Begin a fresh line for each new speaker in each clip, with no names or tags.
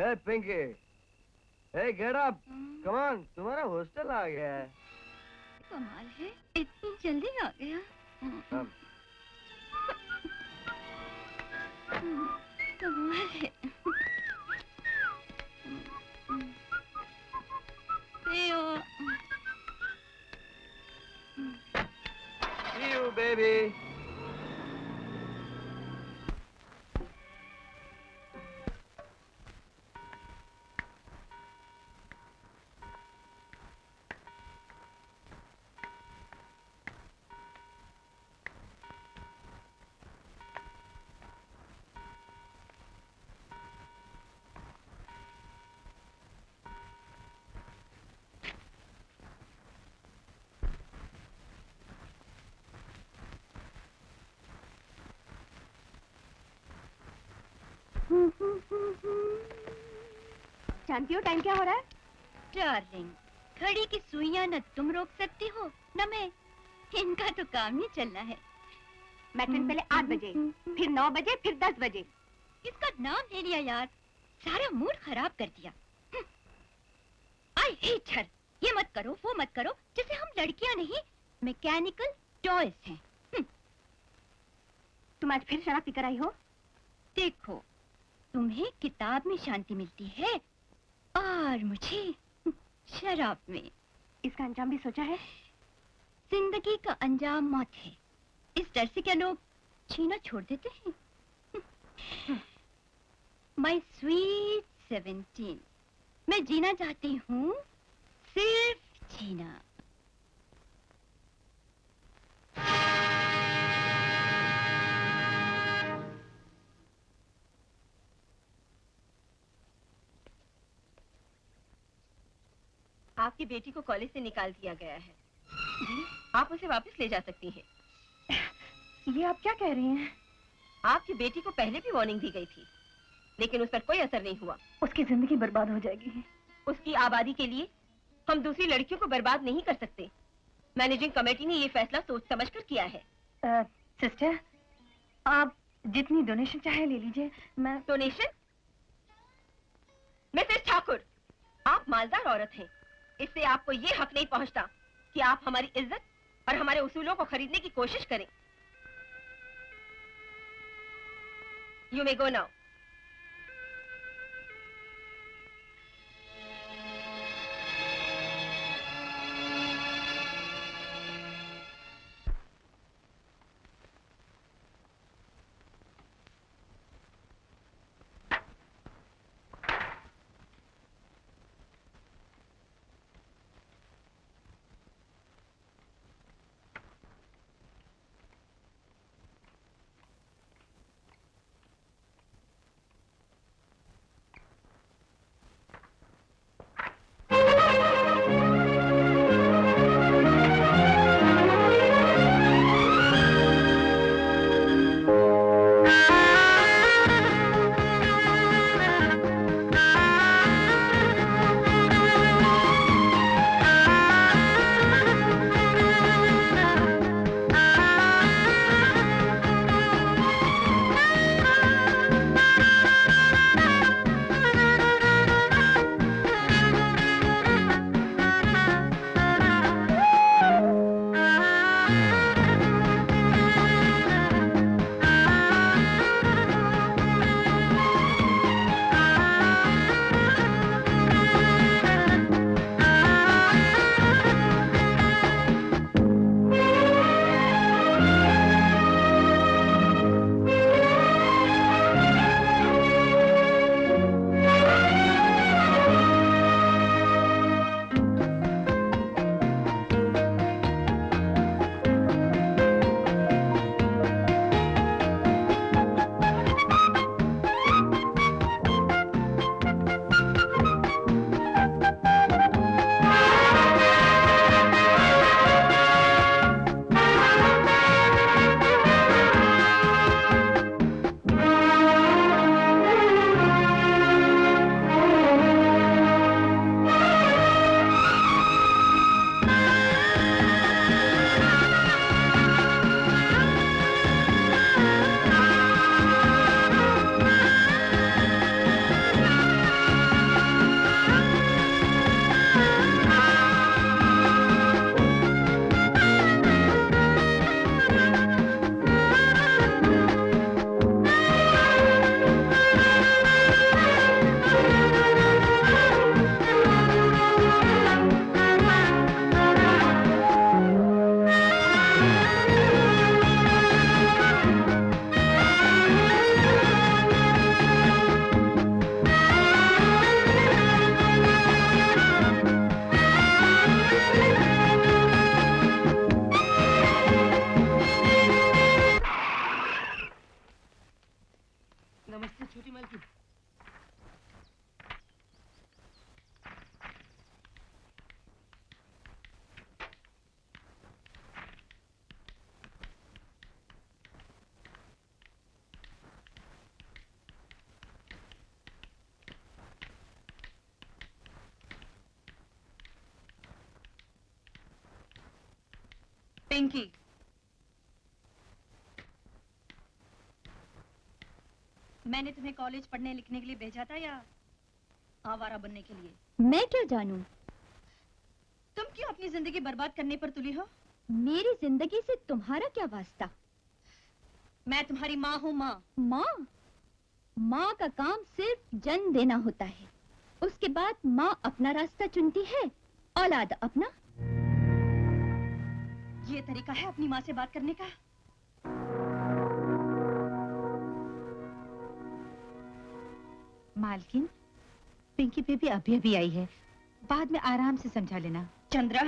Hey Pinky, hey get up, come on, तुम्हारा hostel आ गया है।
कमाल है, इतनी जल्दी आ गया। कमाल है।
See you, baby.
जानती हो टाइम क्या हो रहा है? डार्लिंग, घड़ी की सुइयां न तुम रोक सकती हो न मैं। इनका तो काम ही चलना है। मैट्रिन पहले 8 बजे, फिर 9 बजे, फिर 10 बजे। इसका नाम ले लिया यार, सारा मूड खराब कर दिया। I hate her. ये मत करो, वो मत करो, जैसे हम लड़कियां नहीं मैकेनिकल टॉयज हैं। तुम आज फिर शराब पीकर आई हो? देखो, तुम्हें किताब में शांति मिलती है और मुझे शराब में। इसका अंजाम भी सोचा है? जिंदगी का अंजाम मौत है। इस डर से क्या लोग जीना छोड़ देते हैं? माय स्वीट 17, मैं जीना चाहती हूँ, सिर्फ जीना।
आपकी बेटी को कॉलेज से निकाल दिया गया है। आप उसे वापस ले जा सकती हैं।
ये आप क्या कह रही हैं?
आपकी बेटी को पहले भी वार्निंग दी गई थी, लेकिन उस पर कोई असर नहीं हुआ।
उसकी जिंदगी बर्बाद हो जाएगी।
उसकी आबादी के लिए हम दूसरी लड़कियों को बर्बाद नहीं कर सकते। मैनेजिंग कमेटी ने ये फैसला सोच समझकर किया है।
सिस्टर, आप जितनी डोनेशन चाहे ले लीजिए। मैं
डोनेशन? मिसेस ठाकुर, आप मालदार औरत हैं, इससे आपको ये हक नहीं पहुंचता कि आप हमारी इज्जत और हमारे उसूलों को खरीदने की कोशिश करें। You may go now. Pinky, मैंने तुम्हें कॉलेज पढ़ने लिखने के लिए भेजा था या आवारा बनने के लिए?
मैं क्या जानूं?
तुम क्यों अपनी जिंदगी बर्बाद करने पर तुली हो?
मेरी जिंदगी से तुम्हारा क्या वास्ता?
मैं तुम्हारी माँ हूँ। माँ
माँ? माँ का काम सिर्फ जन्म देना होता है, उसके बाद माँ अपना रास्ता चुनती है, औलाद अपना।
ये तरीका है अपनी माँ से बात करने का?
मालकिन, पिंकी बेबी अभी अभी आई है, बाद में आराम से समझा लेना।
चंद्रा,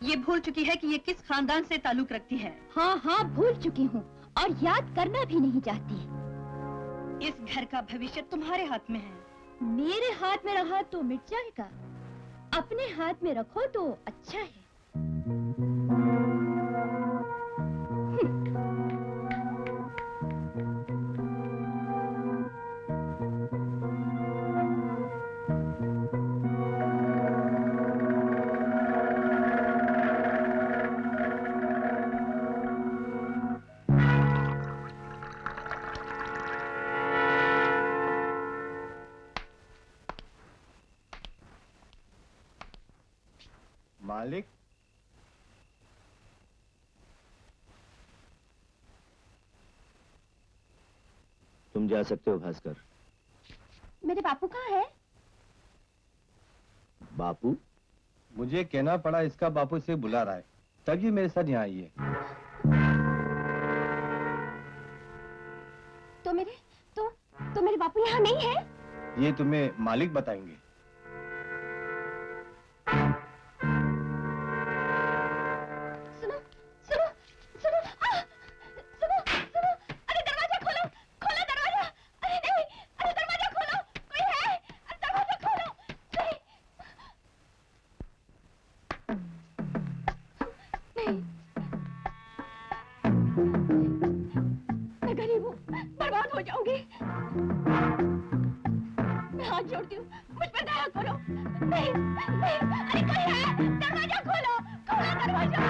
ये भूल चुकी है कि ये किस खानदान से ताल्लुक रखती है।
हाँ हाँ, भूल चुकी हूँ और याद करना भी नहीं चाहती।
इस घर का भविष्य तुम्हारे हाथ में है।
मेरे हाथ में रहा तो मिट जाएगा, अपने हाथ में रखो तो अच्छा है।
मालिक,
तुम जा सकते हो भास्कर।
मेरे बापू कहाँ है?
बापू?
मुझे कहना पड़ा इसका बापू से बुला रहा है, तभी मेरे साथ यहाँ आई है।
तो मेरे बापू यहाँ नहीं है?
ये तुम्हें मालिक बताएंगे।
सुनो सुनो सुनो, सुनो सुनो, अरे दरवाजा खोलो, खोलो दरवाजा। अरे नहीं, अरे दरवाजा खोलो, कोई है? अरे दरवाजा खोलो। नहीं, मैं गरीब हूँ, बर्बाद हो जाऊंगी। मैं हाथ जोड़ती हूँ, मुझ पर दया करो। नहीं नहीं, अरे कोई है? दरवाजा खोलो, खोलो दरवाजा।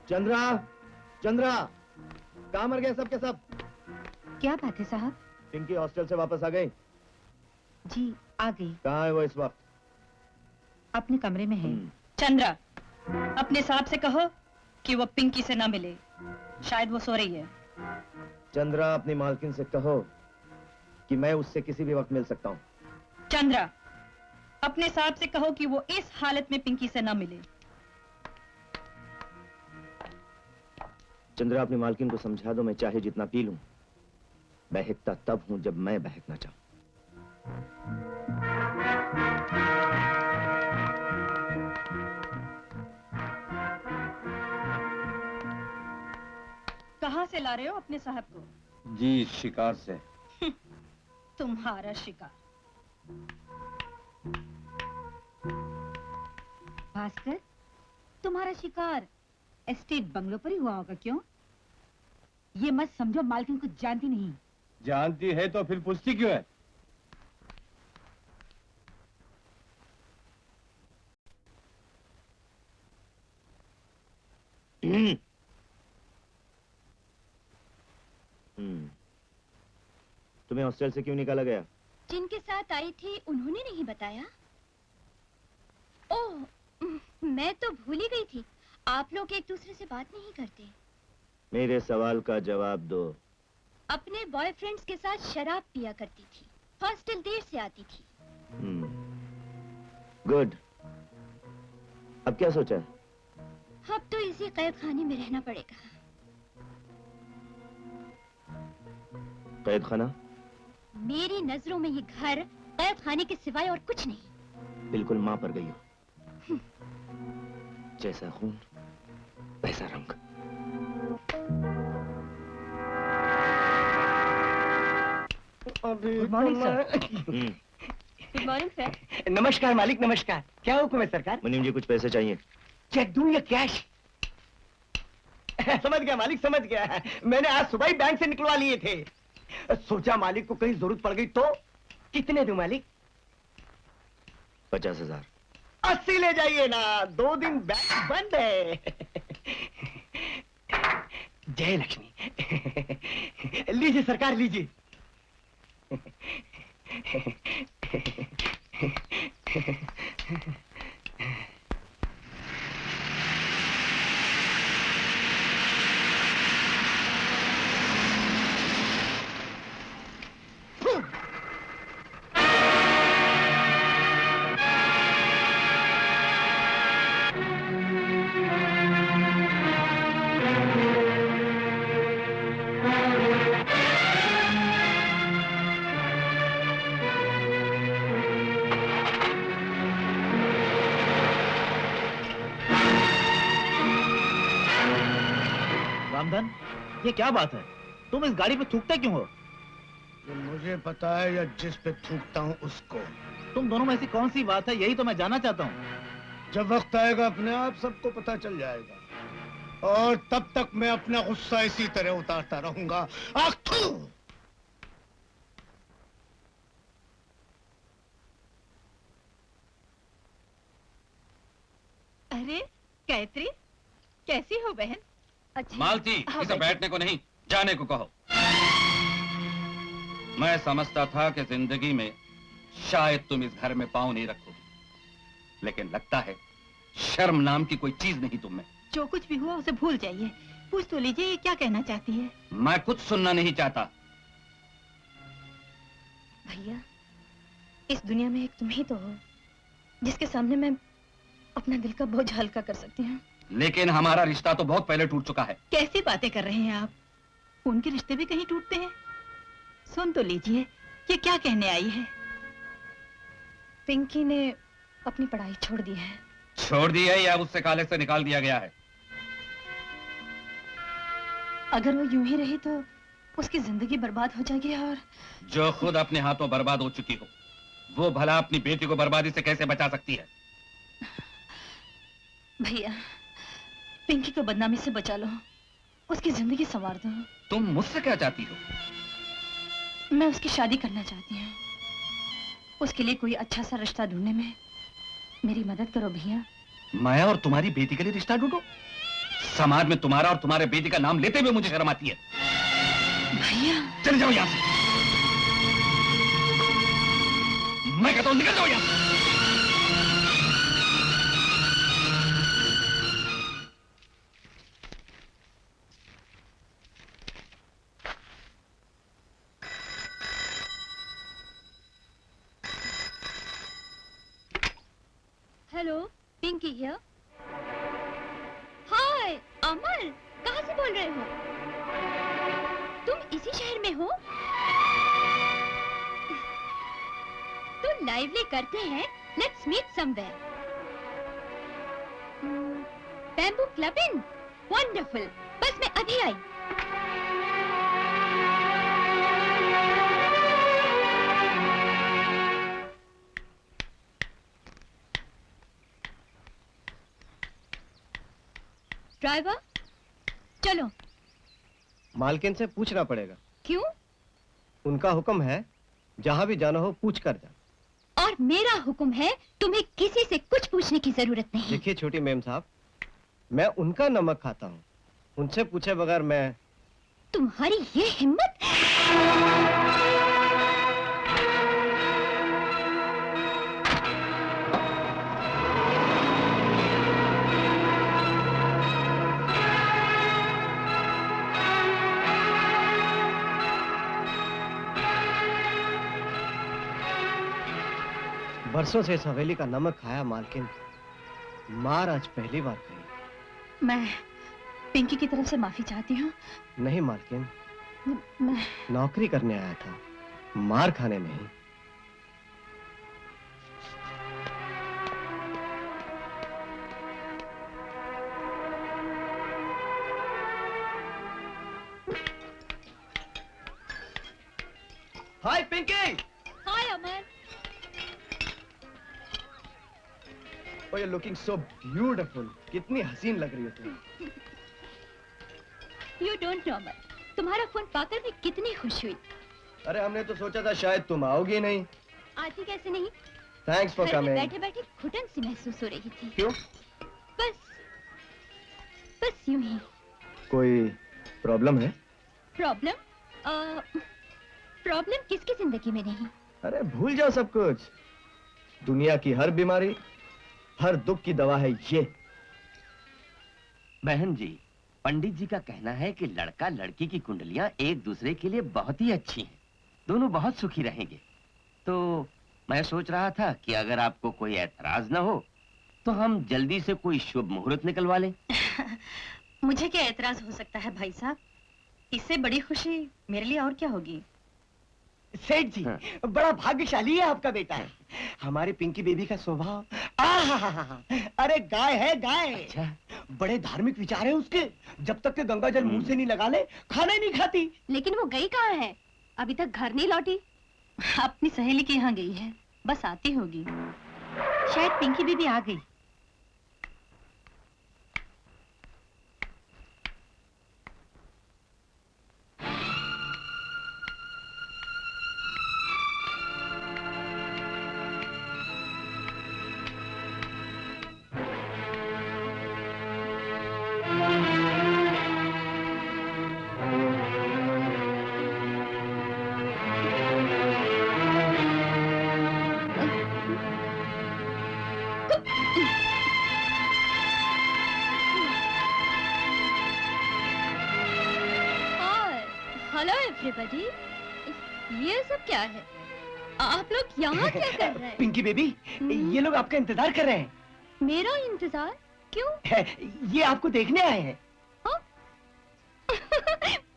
चंद्रा, चंद्रा, कहाँ मर गए सब के सब?
क्या बात है साहब?
पिंकी हॉस्टल से वापस आ गई?
जी आ गई,
कहाँ है वो इस वक्त?
अपने कमरे में है।
चंद्रा, अपने साहब से कहो कि वो पिंकी से ना मिले, शायद वो सो रही है।
चंद्रा, अपनी मालकिन से कहो कि मैं उससे किसी भी वक्त मिल सकता हूँ।
चंद्रा, अपने साहब से कहो कि वो इस हालत में पिंकी से ना मिले।
चंद्रा, अपनी मालकिन को समझा दो, मैं चाहे जितना पी लूं, बहकता तब हूं जब मैं बहकना चाहूं।
कहाँ से ला रहे हो अपने साहब को?
जी, शिकार से।
तुम्हारा शिकार।
भास्कर, तुम्हारा शिकार एस्टेट बंगलो पर ही हुआ होगा, क्यों? ये मत समझो मालकिन कुछ जानती नहीं।
जानती है तो फिर पूछती क्यों है?
तुम्हें हॉस्टल से क्यों निकाला गया?
जिनके साथ आई थी उन्होंने नहीं बताया। ओह, मैं तो भूल ही गई थी, आप लोग एक दूसरे से बात नहीं करते।
मेरे सवाल का जवाब दो।
अपने बॉयफ्रेंड्स के साथ शराब पिया करती थी, हॉस्टल देर से आती थी।
गुड। अब क्या सोचा है?
अब तो इसी कैद खाने में रहना पड़ेगा।
कैद खाना?
मेरी नजरों में ये घर कैद खाने के सिवाय और कुछ नहीं।
बिल्कुल मां पर गई हो। जैसा खून वैसा रंग।
Good morning sir.
Good morning sir.
नमस्कार मालिक, नमस्कार। क्या हुक्म है सरकार?
मुनीम जी कुछ पैसे चाहिए।
चेक दूं या कैश? समझ गया मालिक, समझ गया। मैंने आज सुबह ही बैंक से निकलवा लिए थे। सोचा मालिक को कहीं जरूरत पड़ गई तो। कितने दूं मालिक?
50,000।
80 ले जाइए ना, 2 दिन बैंक बंद है। जय लक्ष्मी। लीजिए सरकार, लीजिए।
रामधन, ये क्या बात है? तुम इस गाड़ी पे थूकते क्यों हो?
जो मुझे पता है या जिस पे थूकता हूँ उसको।
तुम दोनों में ऐसी कौन सी बात है, यही तो मैं जानना चाहता हूँ।
जब वक्त आएगा अपने आप सबको पता चल जाएगा, और तब तक मैं अपना गुस्सा इसी तरह उतारता रहूंगा। आखू!
अरे गायत्री, कैसी हो बहन?
मालती,
हाँ,
इसे
बैठो।
बैठने को नहीं, जाने को कहो। मैं समझता था कि जिंदगी में शायद तुम इस घर में पाँव नहीं रखोगी, लेकिन लगता है शर्म नाम की कोई चीज नहीं तुम में।
जो कुछ भी हुआ उसे भूल जाइए। पूछ तो लीजिए ये क्या कहना चाहती है।
मैं कुछ सुनना नहीं चाहता।
भैया, इस दुनिया में एक तुम ही तो हो जिसके सामने मैं अपना दिल का बोझ हल्का कर सकती हूँ।
लेकिन हमारा रिश्ता तो बहुत पहले टूट चुका है।
कैसी बातें कर रहे हैं आप? उनके रिश्ते भी कहीं टूटते हैं? सुन तो लीजिए ये क्या कहने आई है।
पिंकी ने अपनी पढ़ाई छोड़ दी है।
छोड़ दी है या उससे कॉलेज से निकाल दिया गया है?
अगर वो यूं ही रही तो उसकी जिंदगी बर्बाद हो जाएगी। और
जो खुद अपने हाथों बर्बाद हो चुकी हो, वो भला अपनी बेटी को बर्बादी से कैसे बचा सकती है?
भैया, पिंकी को बदनामी से बचा लो, उसकी जिंदगी संवार दो।
तुम मुझसे क्या चाहती हो?
मैं उसकी शादी करना चाहती हूँ। उसके लिए कोई अच्छा सा रिश्ता ढूंढने में मेरी मदद करो भैया।
मैं और तुम्हारी बेटी के लिए रिश्ता ढूंढो? समाज में तुम्हारा और तुम्हारे बेटी का नाम लेते हुए मुझे शर्म आती है।
भैया
चले जाओ यहाँ से। मैं कहता हूँ निकल जाओ यहाँ से।
Hello, Pinky here. Hi Amar, कहाँ से बोल रहे हो? तुम इसी शहर में हो? तो लाइवली करते हैं, let's meet somewhere. Bamboo club inn, wonderful. बस मैं अभी आई। ड्राइवर चलो।
मालकिन से पूछना पड़ेगा।
क्यों?
उनका हुक्म है, जहाँ भी जाना हो पूछ कर जा।
और मेरा हुक्म है, तुम्हें किसी से कुछ पूछने की जरूरत नहीं।
देखिए छोटी मेम साहब, मैं उनका नमक खाता हूँ, उनसे पूछे बगैर मैं।
तुम्हारी ये हिम्मत!
बरसों से इस हवेली का नमक खाया मालकिन, मार आज पहली बार खाई।
मैं पिंकी की तरफ से माफी चाहती हूँ।
नहीं मालकिन,
मैं
नौकरी करने आया था, मार खाने नहीं।
हाय हाय पिंकी।
हाय अमन।
Oh, you're looking so beautiful. कितनी हसीन लग रही हो तुम।
You don't know अमन, तुम्हारा फोन पाकर मैं कितनी खुश हुई।
अरे हमने तो सोचा था शायद तुम आओगी नहीं।
आती कैसे नहीं?
Thanks for
घर में
coming.
बैठे बैठे घुटन सी महसूस हो रही थी।
क्यों?
बस यूं ही।
कोई प्रॉब्लम है?
प्रॉब्लम? प्रॉब्लम किसकी जिंदगी में नहीं?
अरे भूल जाओ सब कुछ। दुनिया की हर बीमारी, हर दुख की दवा है ये।
बहन जी, पंडित जी का कहना है कि लड़का लड़की की कुंडलियां एक दूसरे के लिए बहुत ही अच्छी हैं। दोनों बहुत सुखी रहेंगे। तो मैं सोच रहा था कि अगर आपको कोई एतराज न हो तो हम जल्दी से कोई शुभ मुहूर्त निकलवा लें।
मुझे क्या एतराज हो सकता है भाई साहब? इससे बड़ी खुशी मेरे लिए और क्या होगी?
सेठ जी,
हाँ।
बड़ा भाग्यशाली है आपका बेटा। हमारे पिंकी बेबी का स्वभाव, अरे गाय है गाय। अच्छा। बड़े धार्मिक विचार है उसके। जब तक के गंगा जल मुंह से नहीं लगा ले, खाना ही नहीं खाती।
लेकिन वो गई कहाँ है? अभी तक घर नहीं लौटी।
अपनी सहेली के यहाँ गई है, बस आती होगी। शायद पिंकी बीबी आ गई।
हेलो एवरीबॉडी, ये सब क्या है? आप लोग यहाँ क्या कर रहे हैं?
पिंकी बेबी, ये लोग आपका इंतजार कर रहे हैं।
मेरा इंतजार? क्यों?
ये आपको देखने आए हैं।
हाँ?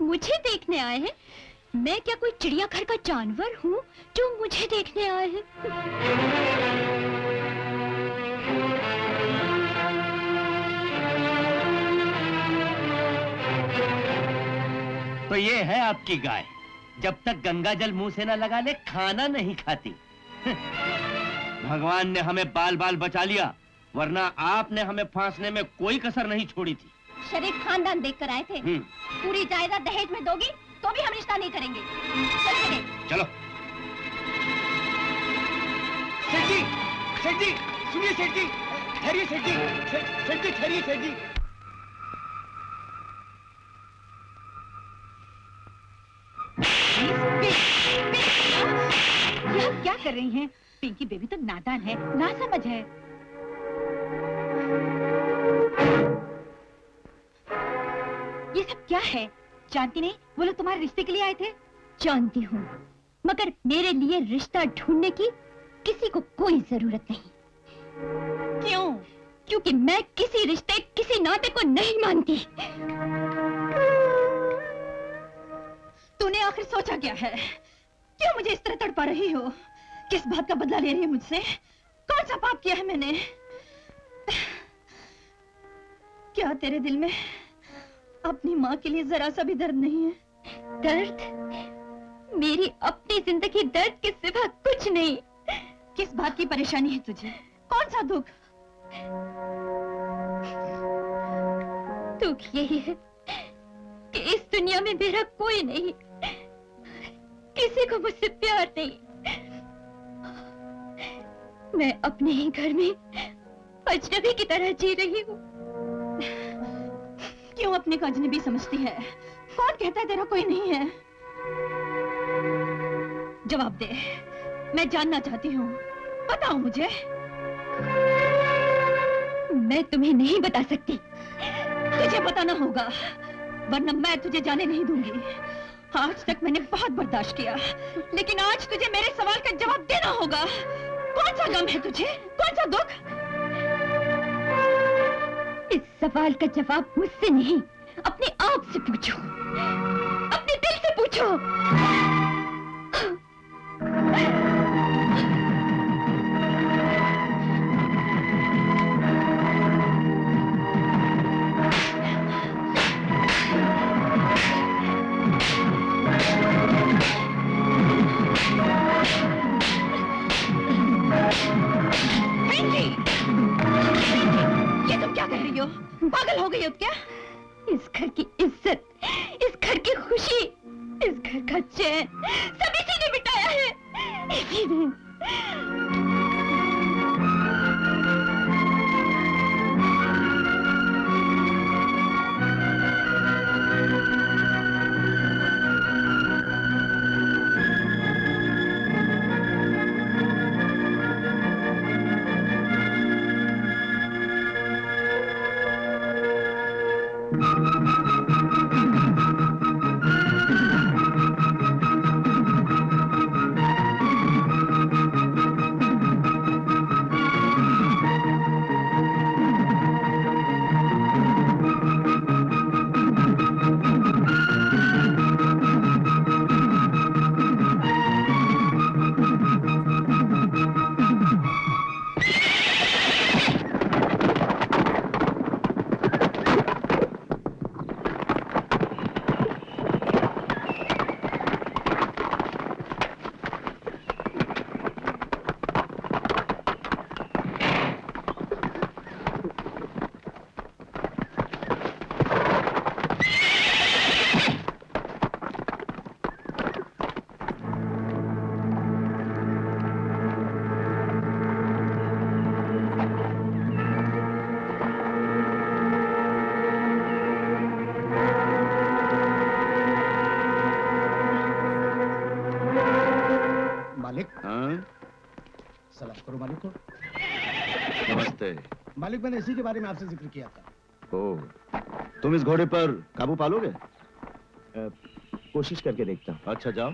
मुझे देखने आए हैं? मैं क्या कोई चिड़ियाघर का जानवर हूँ जो मुझे देखने आए हैं?
तो ये है आपकी गाय। जब तक गंगा जल मुंह से न लगा ले, खाना नहीं खाती। भगवान ने हमें बाल बाल बचा लिया, वरना आपने हमें फांसने में कोई कसर नहीं छोड़ी थी।
शरीफ खानदान देखकर आए थे। पूरी जायदाद दहेज में दोगी तो भी हम रिश्ता नहीं करेंगे।
चलो। सेठ जी, सेठ जी, सुनिए सेठ जी, ठहरिए सेठ जी, सेठ जी ठहरिए सेठ जी।
ये आप क्या कर रही हैं? पिंकी बेबी तो नादान है, ना समझ है। ये सब क्या है? जानती नहीं, वो लोग तुम्हारे रिश्ते के लिए आए थे।
जानती हूँ, मगर मेरे लिए रिश्ता ढूंढने की किसी को कोई जरूरत नहीं।
क्यों?
क्योंकि मैं किसी रिश्ते, किसी नाते को नहीं मानती।
तूने आखिर सोचा क्या है? क्यों मुझे इस तरह तड़पा रही हो? किस बात का बदला ले रही है मुझसे? कौन सा पाप किया है मैंने? क्या तेरे दिल में अपनी माँ के लिए जरा सा भी दर्द नहीं है?
दर्द? मेरी अपनी जिंदगी दर्द के सिवा कुछ नहीं।
किस बात की परेशानी है तुझे? कौन सा दुख?
दुख यही है कि इस दुनिया में मेरा कोई नहीं, किसी को मुझसे प्यार नहीं। मैं अपने ही घर में अजनबी की तरह जी रही हूँ।
क्यों अपने को अजनबी समझती है? कौन कहता है तेरा कोई नहीं है? जवाब दे, मैं जानना चाहती हूँ। बताओ मुझे।
मैं तुम्हें नहीं बता सकती।
तुझे बताना होगा, वरना मैं तुझे जाने नहीं दूंगी। आज तक मैंने बहुत बर्दाश्त किया, लेकिन आज तुझे मेरे सवाल का जवाब देना होगा। कौन सा गम है तुझे? कौन सा दुख?
इस सवाल का जवाब मुझसे नहीं, अपने आप से पूछो, अपने दिल से पूछो।
इंद्री, ये तुम क्या कर रही हो? पागल हो गई हो क्या? इस घर की इज्जत, इस घर की खुशी, इस घर का चैन सब इसी ने मिटाया है, इसी ने।
सलाम करो मालिक को।
नमस्ते।
मालिक, मैंने इसी के बारे में आपसे जिक्र किया था।
ओ, तुम इस घोड़े पर काबू पालोगे? कोशिश करके देखता हूँ। अच्छा, जाओ।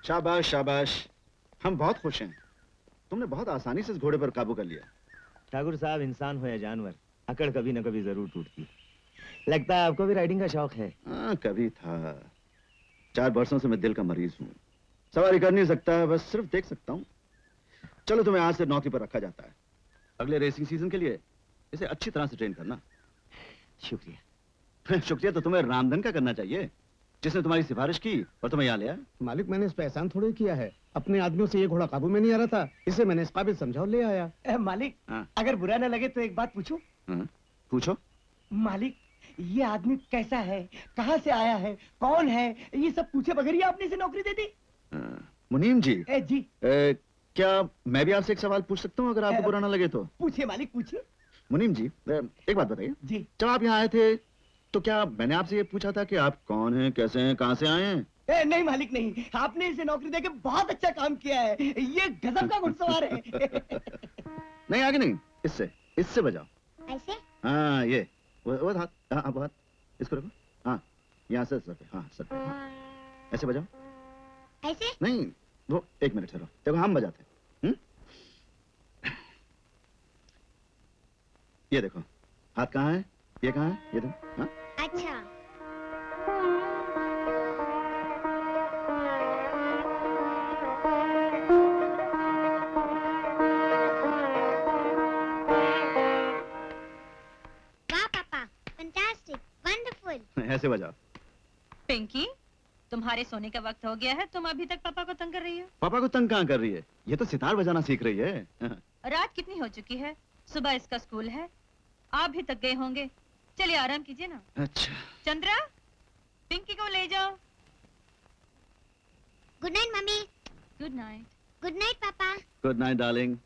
शाबाश शाबाश, हम बहुत खुश हैं। तुमने बहुत आसानी से इस घोड़े पर काबू कर लिया।
ठाकुर साहब, इंसान हो या जानवर, अकड़ कभी न कभी जरूर टूटती। लगता है आपको भी राइडिंग का शौक है।
हाँ, कभी था। 4 बरसों से मैं दिल का मरीज हूँ। सवारी कर नहीं सकता, बस सिर्फ देख सकता हूँ। चलो, तुम्हें आज से नौकरी पर रखा जाता है। अगले रेसिंग सीजन के लिए इसे अच्छी तरह से ट्रेन करना।
शुक्रिया।
शुक्रिया तो तुम्हें रामधन का करना चाहिए, जिसने तुम्हारी सिफारिश की और तुम्हें यहाँ लिया।
मालिक, मैंने इस पे एहसान थोड़ी किया है। अपने आदमियों से ये घोड़ा काबू में नहीं आ रहा था, इसे मैंने इस काबिल समझा और ले आया।
मालिक,
हाँ।
अगर बुरा न लगे तो एक बात पूछूं?
पूछो।
मालिक, ये आदमी कैसा है, कहाँ से आया है, कौन है, ये सब पूछे बगैर ही आपने इसे नौकरी दे दी?
मुनीम जी,
जी
क्या मैं भी आपसे एक सवाल पूछ सकता हूँ, अगर आपको बुरा ना लगे तो?
पूछिए मालिक, पूछिए।
मुनीम जी, एक बात बताइए
जी।
जब आप यहाँ आए थे तो क्या मैंने आपसे ये पूछा था कि आप कौन हैं, कैसे हैं, कहाँ से आए हैं?
नहीं मालिक, नहीं। आपने इसे नौकरी देके बहुत अच्छा काम किया है। ये गजब का घुड़सवार है।
नहीं, आगे नहीं, इससे बजाओ।
ऐसे?
हाँ, ये वो हाथ, हाँ वो हाथ, इसको रखो। हाँ, यहाँ से सर पे, हाँ सर पे, हाँ। ऐसे बजाओ।
ऐसे?
नहीं, वो 1 मिनट ठहरो, देखो हम बजाते हैं। ये देखो, हाथ कहाँ है, ये कहाँ है, ये देखो। हाँ?
अच्छा। वाह पापा, फैंटास्टिक, वंडरफुल।
ऐसे बजाओ।
पिंकी, तुम्हारे सोने का वक्त हो गया है, तुम अभी तक पापा को तंग कर रही हो।
पापा को तंग कहाँ कर रही है, ये तो सितार बजाना सीख रही है।
रात कितनी हो चुकी है, सुबह इसका स्कूल है, आप भी थक गए होंगे, चलिए आराम कीजिए ना।
अच्छा।
चंद्रा, पिंकी को ले जाओ।
Good night mummy.
Good night.
Good night papa.
Good night darling.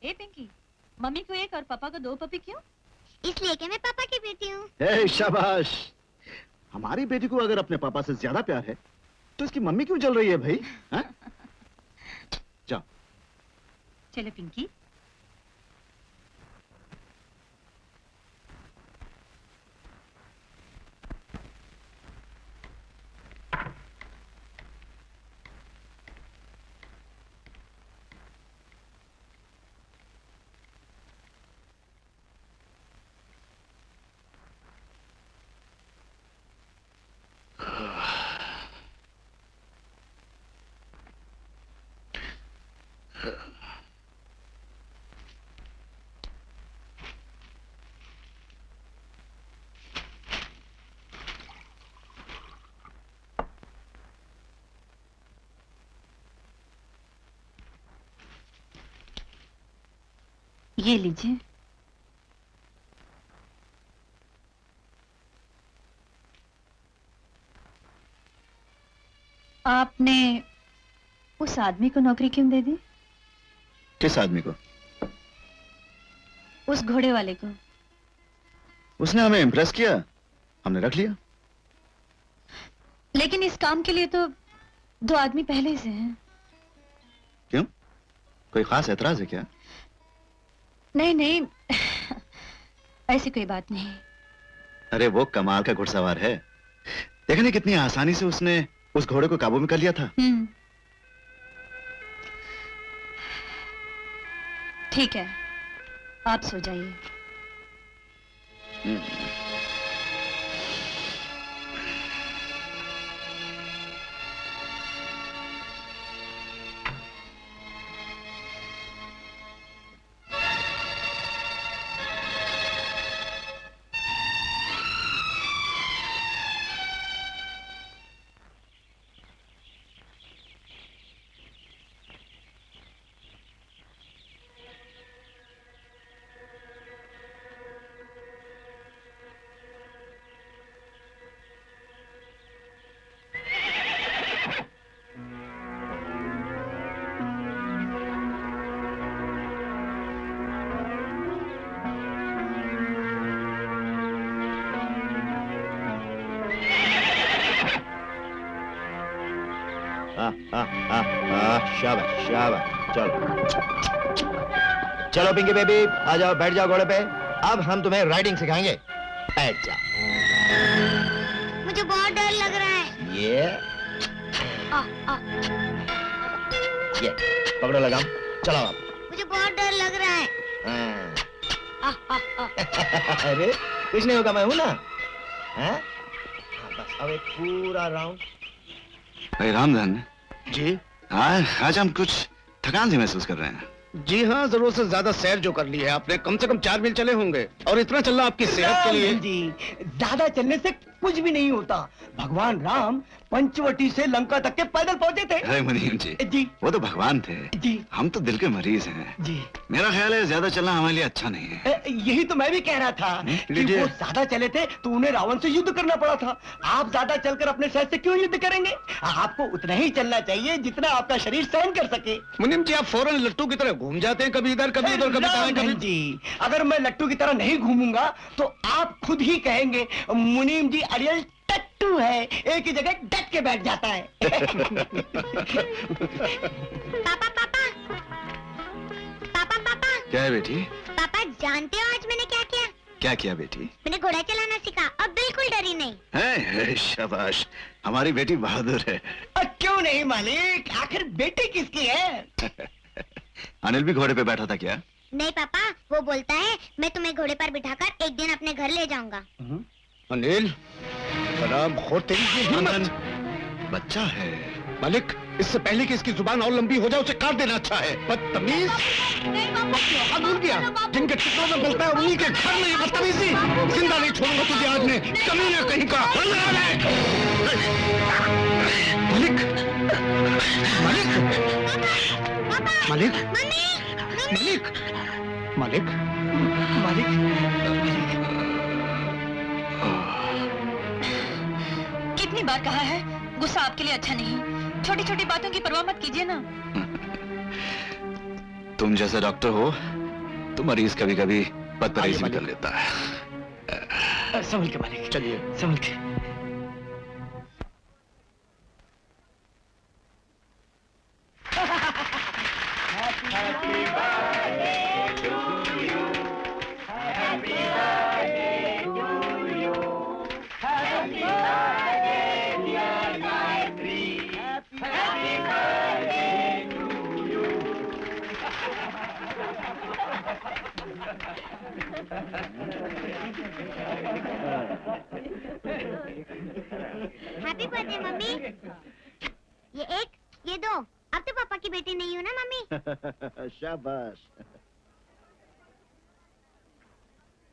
ए पिंकी, मम्मी को 1 और पापा को 2 पपी क्यों?
इसलिए कि मैं पापा की बेटी हूँ।
हे शाबाश, हमारी बेटी को अगर अपने पापा से ज्यादा प्यार है तो इसकी मम्मी क्यों जल रही है भाई? जाओ।
चलो पिंकी। ये लीजिए। आपने उस आदमी को नौकरी क्यों दे दी?
किस आदमी को?
उस घोड़े वाले को।
उसने हमें इम्प्रेस किया, हमने रख लिया।
लेकिन इस काम के लिए तो 2 आदमी पहले से हैं।
क्यों, कोई खास एतराज है क्या?
नहीं नहीं, ऐसी कोई बात नहीं।
अरे वो कमाल का घुड़सवार है, देखने कितनी आसानी से उसने उस घोड़े को काबू में कर लिया था।
ठीक है, आप सो जाइए।
शाबाश शाबाश, चलो चलो पिंकी बेबी, आ जाओ, बैठ जाओ घोड़े पे। अब हम तुम्हें राइडिंग सिखाएंगे, बैठ जाओ।
मुझे बहुत डर लग रहा है।
ये
आ, आ।
ये पकड़ो लगाम, चलाओ आप।
मुझे बहुत डर लग रहा है।
हाँ। अरे कुछ नहीं होगा, मैं हूं ना। हाँ? हाँ, बस अब एक पूरा राउंड।
भाई रामधन
जी
आज हम कुछ थकान सी महसूस कर रहे हैं।
जी हाँ, जरूरत से ज्यादा सैर जो कर ली है आपने, कम से कम 4 मील चले होंगे, और इतना चलना आपकी सेहत के लिए।
राम जी, ज्यादा चलने से कुछ भी नहीं होता। भगवान राम पंचवटी से लंका तक के पैदल पहुंचे थे।
अरे मुनीम जी,
जी
वो तो भगवान थे,
जी
हम तो दिल के मरीज हैं।
जी।
मेरा ख्याल है ज्यादा चलना हमारे लिए अच्छा नहीं है।
यही तो मैं भी कह रहा था कि
लीजिए।
वो ज्यादा चले थे तो उन्हें रावण से युद्ध करना पड़ा था। आप ज्यादा चलकर अपने शहर से क्यों युद्ध करेंगे? आपको उतना ही चलना चाहिए जितना आपका शरीर सहन कर सके।
मुनीम जी, आप फौरन लट्टू की तरह घूम जाते हैं, कभी इधर कभी उधर, कभी दाएं,
रामधन
कभी।
जी, अगर मैं लट्टू की तरह नहीं घूमूंगा तो आप खुद ही कहेंगे मुनीम जी अड़ियल टट्टू है, एक ही जगह डट के बैठ जाता है।
पापा पापा पापा पापा
क्या है बेटी?
पापा, जानते हो आज मैंने क्या किया?
क्या किया बेटी?
मैंने घोड़ा चलाना सीखा, अब बिल्कुल डरी नहीं।
है, शाबाश, हमारी बेटी बहादुर है।
क्यों नहीं मालिक, आखिर बेटी किसकी है?
अनिल भी घोड़े पे बैठा था क्या?
नहीं पापा, वो बोलता है मैं तुम्हें घोड़े पर बिठाकर एक दिन अपने घर ले जाऊंगा।
अनिल, बड़ा बहुत तेरी की हिम्मत।
बच्चा है।
मालिक, इससे पहले कि इसकी जुबान और लंबी हो जाए उसे काट देना अच्छा है। बदतमीज, हाथ भूल गया, जिनके टुकड़ों में बोलता है उन्हीं के घर में ये बदतमीजी। जिंदा नहीं छोड़ूंगा तुझे आज मैं, कमीना कहीं का। मालिक, मालिक, मालिक, मालिक, मालिक, मालिक।
कितनी बार कहा है, गुस्सा आपके लिए अच्छा नहीं। छोटी छोटी बातों की परवाह मत कीजिए ना।
तुम जैसा डॉक्टर हो तो मरीज कभी कभी बदतमीजी भी कर लेता है।
संभल के मालिक, चलिए संभल के।
Happy birthday mummy. ये एक, ये दो। अब तो पापा की बेटी नहीं हूँ ना मम्मी।
शाबाश।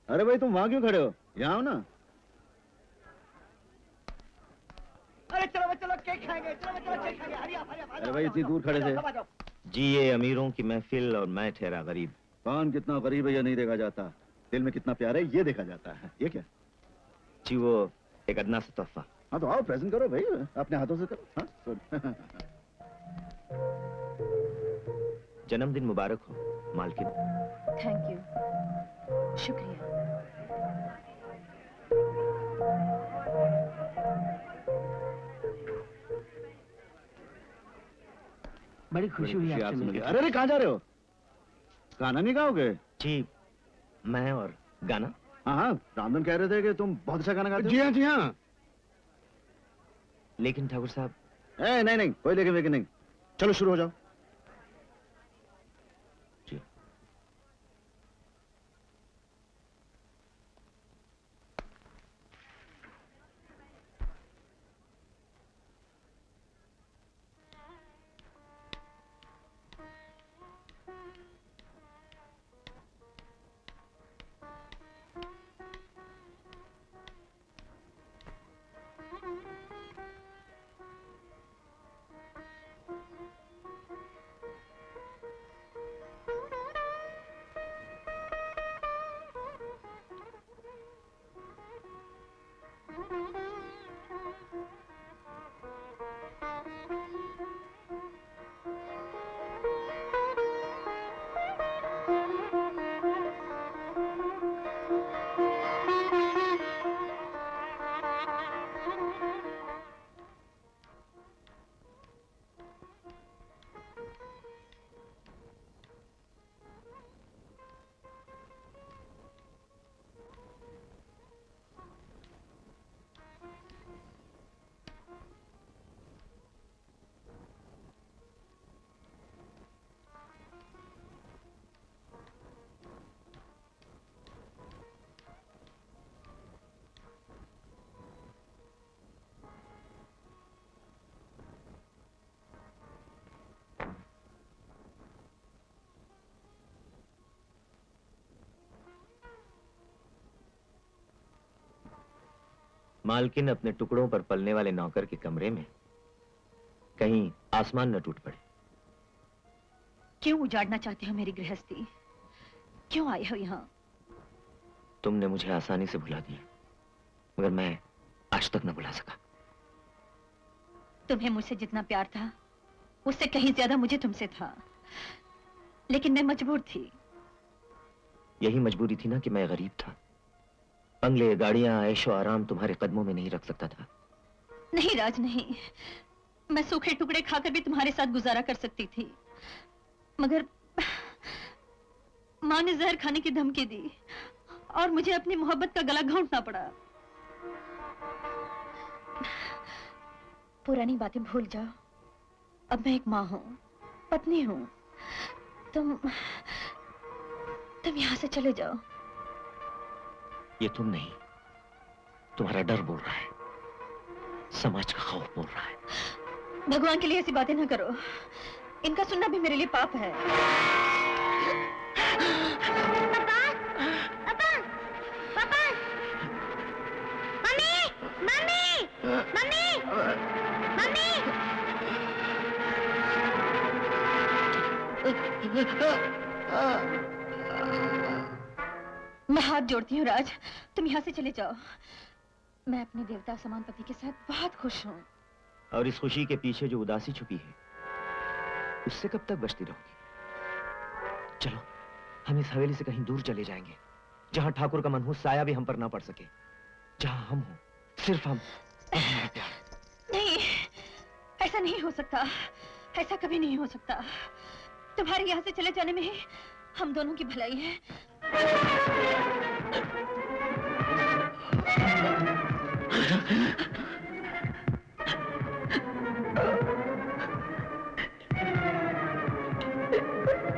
अरे भाई, तुम वहां क्यों खड़े हो? यहाँ आओ ना।
अरे चलो चलो, केक खाएंगे, चलो चलो केक खाएंगे। हरी आप, हरी आप।
अरे भाई, इतनी दूर खड़े थे।
जी ये अमीरों की महफिल और मैं ठहरा गरीब।
कौन कितना गरीब है ये नहीं देखा जाता, दिल में कितना प्यार है ये देखा जाता है। ये क्या?
जी वो एक अदना सा तोहफा।
हाँ तो आओ, प्रेजेंट करो भाई, अपने हाथों से करो। हाँ गुड।
जन्मदिन मुबारक हो मालकिन।
थैंक यू, शुक्रिया।
बड़ी खुशी हुई आपसे मिलकर।
अरे अरे, कहाँ जा रहे हो? गाना नहीं गाओगे?
जी मैं और गाना।
हाँ हाँ, रामधन कह रहे थे कि तुम बहुत अच्छा गाना गाते हो।
जी हाँ, जी हाँ।
लेकिन ठाकुर साहब।
नहीं नहीं, कोई लेकिन नहीं। चलो शुरू हो जाओ।
जी मालकिन अपने टुकड़ों पर पलने वाले नौकर के कमरे में, कहीं आसमान न टूट पड़े।
क्यों उजाड़ना चाहते हो मेरी गृहस्थी? क्यों आए हो यहाँ?
तुमने मुझे आसानी से भुला दिया, मगर मैं आज तक न भुला सका।
तुम्हें मुझसे जितना प्यार था, उससे कहीं ज्यादा मुझे तुमसे था, लेकिन मैं मजबूर थी।
यही मजबूरी थी ना कि मैं गरीब था। बंगले, गाड़ियां, ऐशो आराम तुम्हारे कदमों में नहीं रख सकता था।
नहीं राज, नहीं। मैं सूखे टुकड़े खाकर भी तुम्हारे साथ गुजारा कर सकती थी, मगर माँ ने जहर खाने की धमकी दी और मुझे अपनी मोहब्बत का गला घोंटना पड़ा। पुरानी बातें भूल जाओ। अब मैं एक माँ हूँ, पत्नी हूँ। तुम यहाँ से चले जाओ।
ये तुम नहीं, तुम्हारा डर बोल रहा है, समाज का खौफ बोल रहा है।
भगवान के लिए ऐसी बातें ना करो, इनका सुनना भी मेरे लिए पाप है।
पापा, पापा, पापा, मम्मी, मम्मी, मम्मी, मम्मी।
मैं हाथ जोड़ती हूँ राज, तुम यहाँ से चले जाओ। मैं अपने देवता समान पति के साथ बहुत खुश हूँ।
और इस खुशी के पीछे जो उदासी छुपी है, उससे कब तक बचती रहोगी? चलो, हम इस हवेली से कहीं दूर चले जाएंगे, जहां ठाकुर का मनहूस साया भी हम पर ना पड़ सके, जहां हम हो, सिर्फ हम और हमारा प्यार।
नहीं, ऐसा नहीं हो सकता, ऐसा कभी नहीं हो सकता। तुम्हारे यहाँ से चले जाने में ही हम दोनों की भलाई है।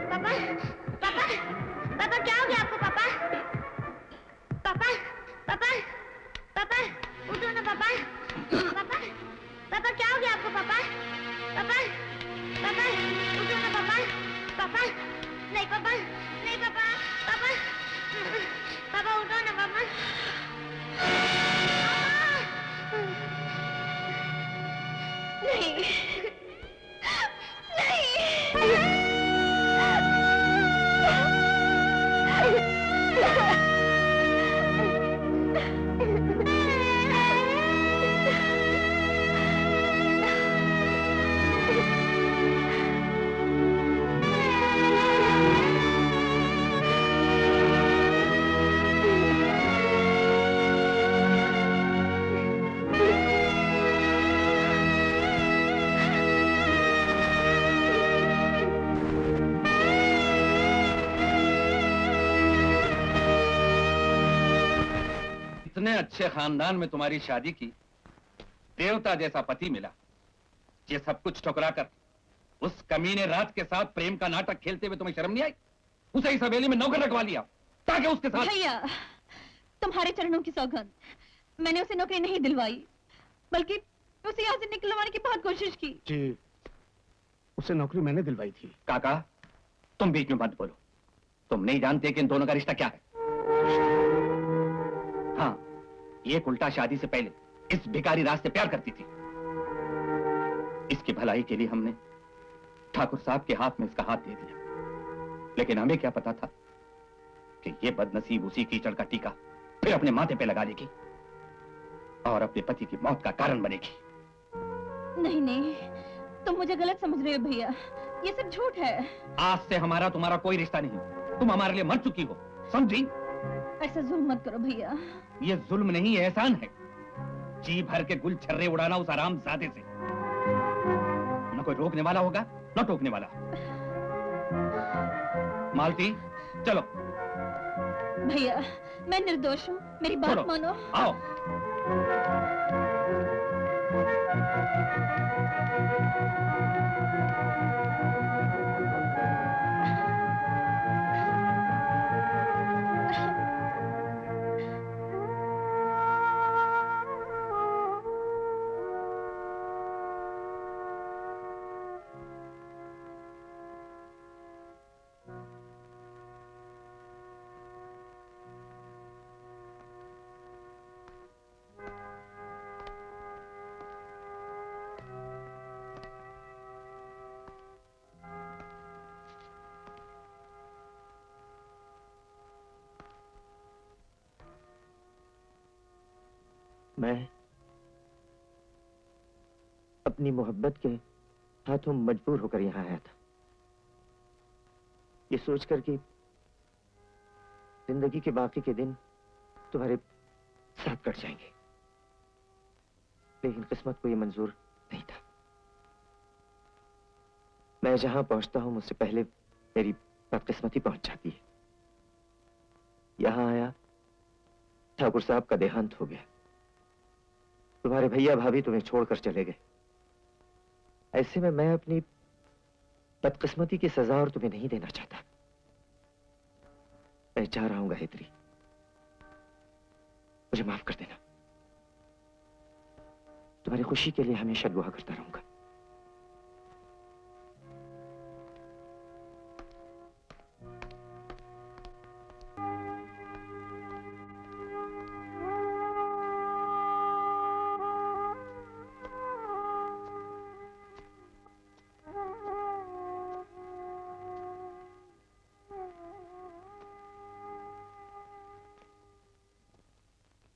पापा, पापा, पापा क्या हो गया आपको पापा? पापा, पापा, पापा, उठो ना पापा। पापा, पापा क्या हो गया आपको पापा? पापा, पापा, उठो ना पापा। पापा, नहीं पापा, नहीं पापा, पापा, पापा उठो ना पापा।
नहीं,
इतने अच्छे खानदान में तुम्हारी शादी की, देवता जैसा पति मिला, ये सब कुछ ठुकरा कर उस कमीने रात के साथ प्रेम का नाटक खेलते हुए तुम्हें शर्म नहीं आई? उसे इस हवेली में नौकर रखवा लिया ताकि उसके साथ।
भैया, तुम्हारे चरणों की सौगंध, मैंने उसे नौकरी नहीं दिलवाई, बल्कि उसे यहाँ से निकलवाने की बहुत कोशिश की।
जी, उसे नौकरी मैंने दिलवाई थी।
काका, तुम बीच में मत बोलो। तुम नहीं जानते कि इन दोनों का रिश्ता क्या है। हाँ, ये उल्टा शादी से पहले इस भिखारी राज से प्यार करती थी। इसकी भलाई के लिए हमने ठाकुर साहब के हाथ में इसका हाथ दे दिया, लेकिन हमें क्या पता था कि ये बदनसीब उसी कीचड़ का टीका फिर अपने माथे पे लगा देगी और अपने पति की मौत का कारण बनेगी।
नहीं नहीं, तुम मुझे गलत समझ रहे हो भैया, ये सब झूठ है।
आज से हमारा तुम्हारा कोई रिश्ता नहीं, तुम हमारे लिए मर चुकी हो, समझी?
ऐसा जुल्म मत करो भैया।
ये जुल्म नहीं, एहसान है। जी भर के गुल छर्रे उड़ाना उस आरामजादे से। न कोई रोकने वाला होगा न टोकने वाला। मालती, चलो।
भैया, मैं निर्दोष हूँ, मेरी बात
छोड़ो,
मानो।
आओ।
मैं अपनी मोहब्बत के हाथों मजबूर होकर यहाँ आया था, ये सोचकर कि जिंदगी के बाकी के दिन तुम्हारे साथ कट जाएंगे, लेकिन किस्मत को ये मंजूर नहीं था। मैं जहां पहुंचता हूं मुझसे पहले मेरी बदकिस्मती पहुंच जाती है। यहां आया, ठाकुर साहब का देहांत हो गया, तुम्हारे भैया भाभी तुम्हें छोड़कर चले गए। ऐसे में मैं अपनी बदकिस्मती की सजा और तुम्हें नहीं देना चाहता। मैं चाह रहा हूं गायत्री, मुझे माफ कर देना। तुम्हारी खुशी के लिए हमेशा दुआ करता रहूंगा।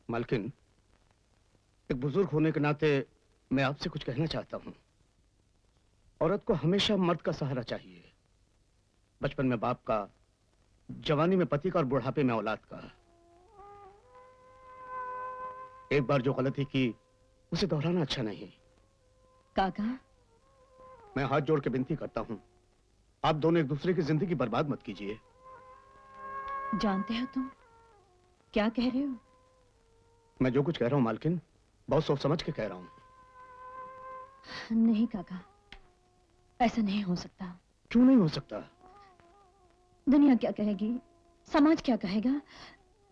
मालकिन, एक बुजुर्ग होने के नाते मैं आपसे कुछ कहना चाहता हूं। औरत को हमेशा मर्द का सहारा चाहिए। बचपन में बाप का, जवानी में पति का और बुढ़ापे में औलाद का। एक बार जो गलती की उसे दोहराना अच्छा नहीं।
काका,
मैं हाथ जोड़ के विनती करता हूं, आप दोनों एक दूसरे की जिंदगी बर्बाद मत कीजिए।
जानते हो तुम क्या कह रहे हो?
मैं जो कुछ कह रहा हूं मालकिन, बहुत सोच समझ के कह रहा हूं।
नहीं काका, ऐसा नहीं हो सकता।
क्यों नहीं हो सकता?
दुनिया क्या कहेगी, समाज क्या कहेगा,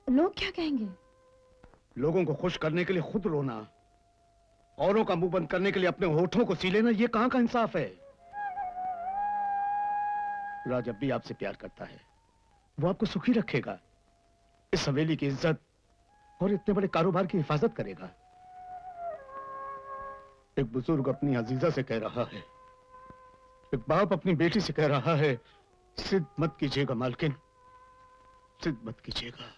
लोग क्या कहेंगे?
लोगों को खुश करने के लिए खुद रोना, औरों का मुंह बंद करने के लिए अपने होठों को सी लेना, ये कहां का इंसाफ है? राज अब भी आपसे प्यार करता है, वो आपको सुखी रखेगा, इस हवेली की इज्जत और इतने बड़े कारोबार की हिफाजत करेगा। एक बुजुर्ग अपनी अजीजा से कह रहा है, एक बाप अपनी बेटी से कह रहा है, जिद मत कीजिएगा मालकिन, जिद मत कीजिएगा।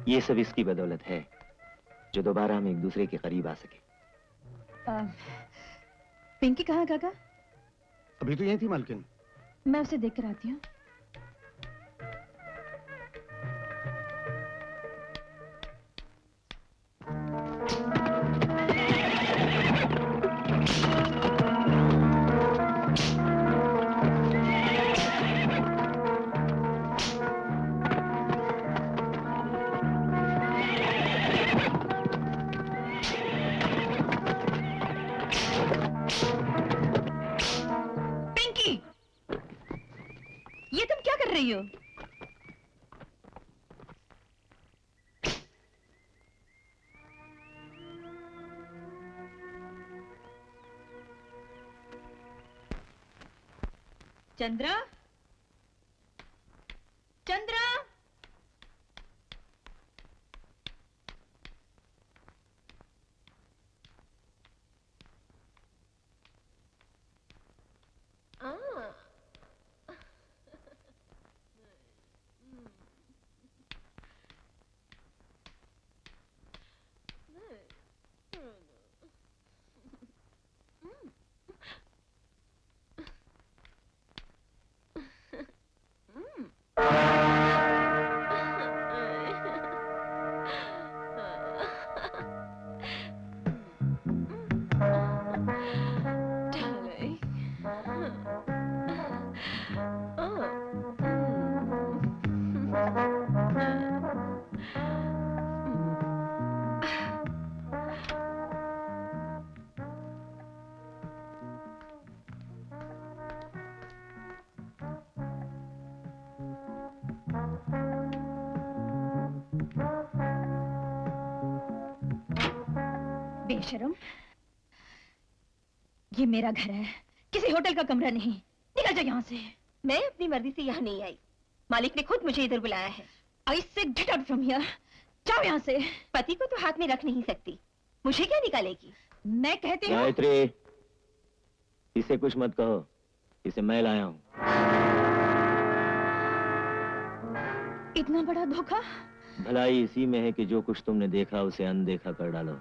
ये सब इसकी बदौलत है जो दोबारा हम एक दूसरे के करीब आ सके।
पिंकी कहाँ काका?
अभी तो यही थी मालकिन।
मैं उसे देख कर आती हूँ। ये तुम क्या कर रही हो? चंद्रा, चंद्रा, बेशरम, ये मेरा घर है, किसी होटल का कमरा नहीं। निकल जा यहाँ से। मैं अपनी मर्जी से यहाँ नहीं आई, मालिक ने खुद मुझे इधर बुलाया है। I say get out from here, जाओ यहाँ से। पति को तो हाथ में रख नहीं सकती, मुझे क्या निकालेगी? मैं कहती हूँ।
गायत्री, इसे कुछ मत कहो, इसे मैं लाया हूँ।
इतना बड़ा धोखा?
भलाई इसी में है कि जो कुछ तुमने देखा उसे अनदेखा कर डालो।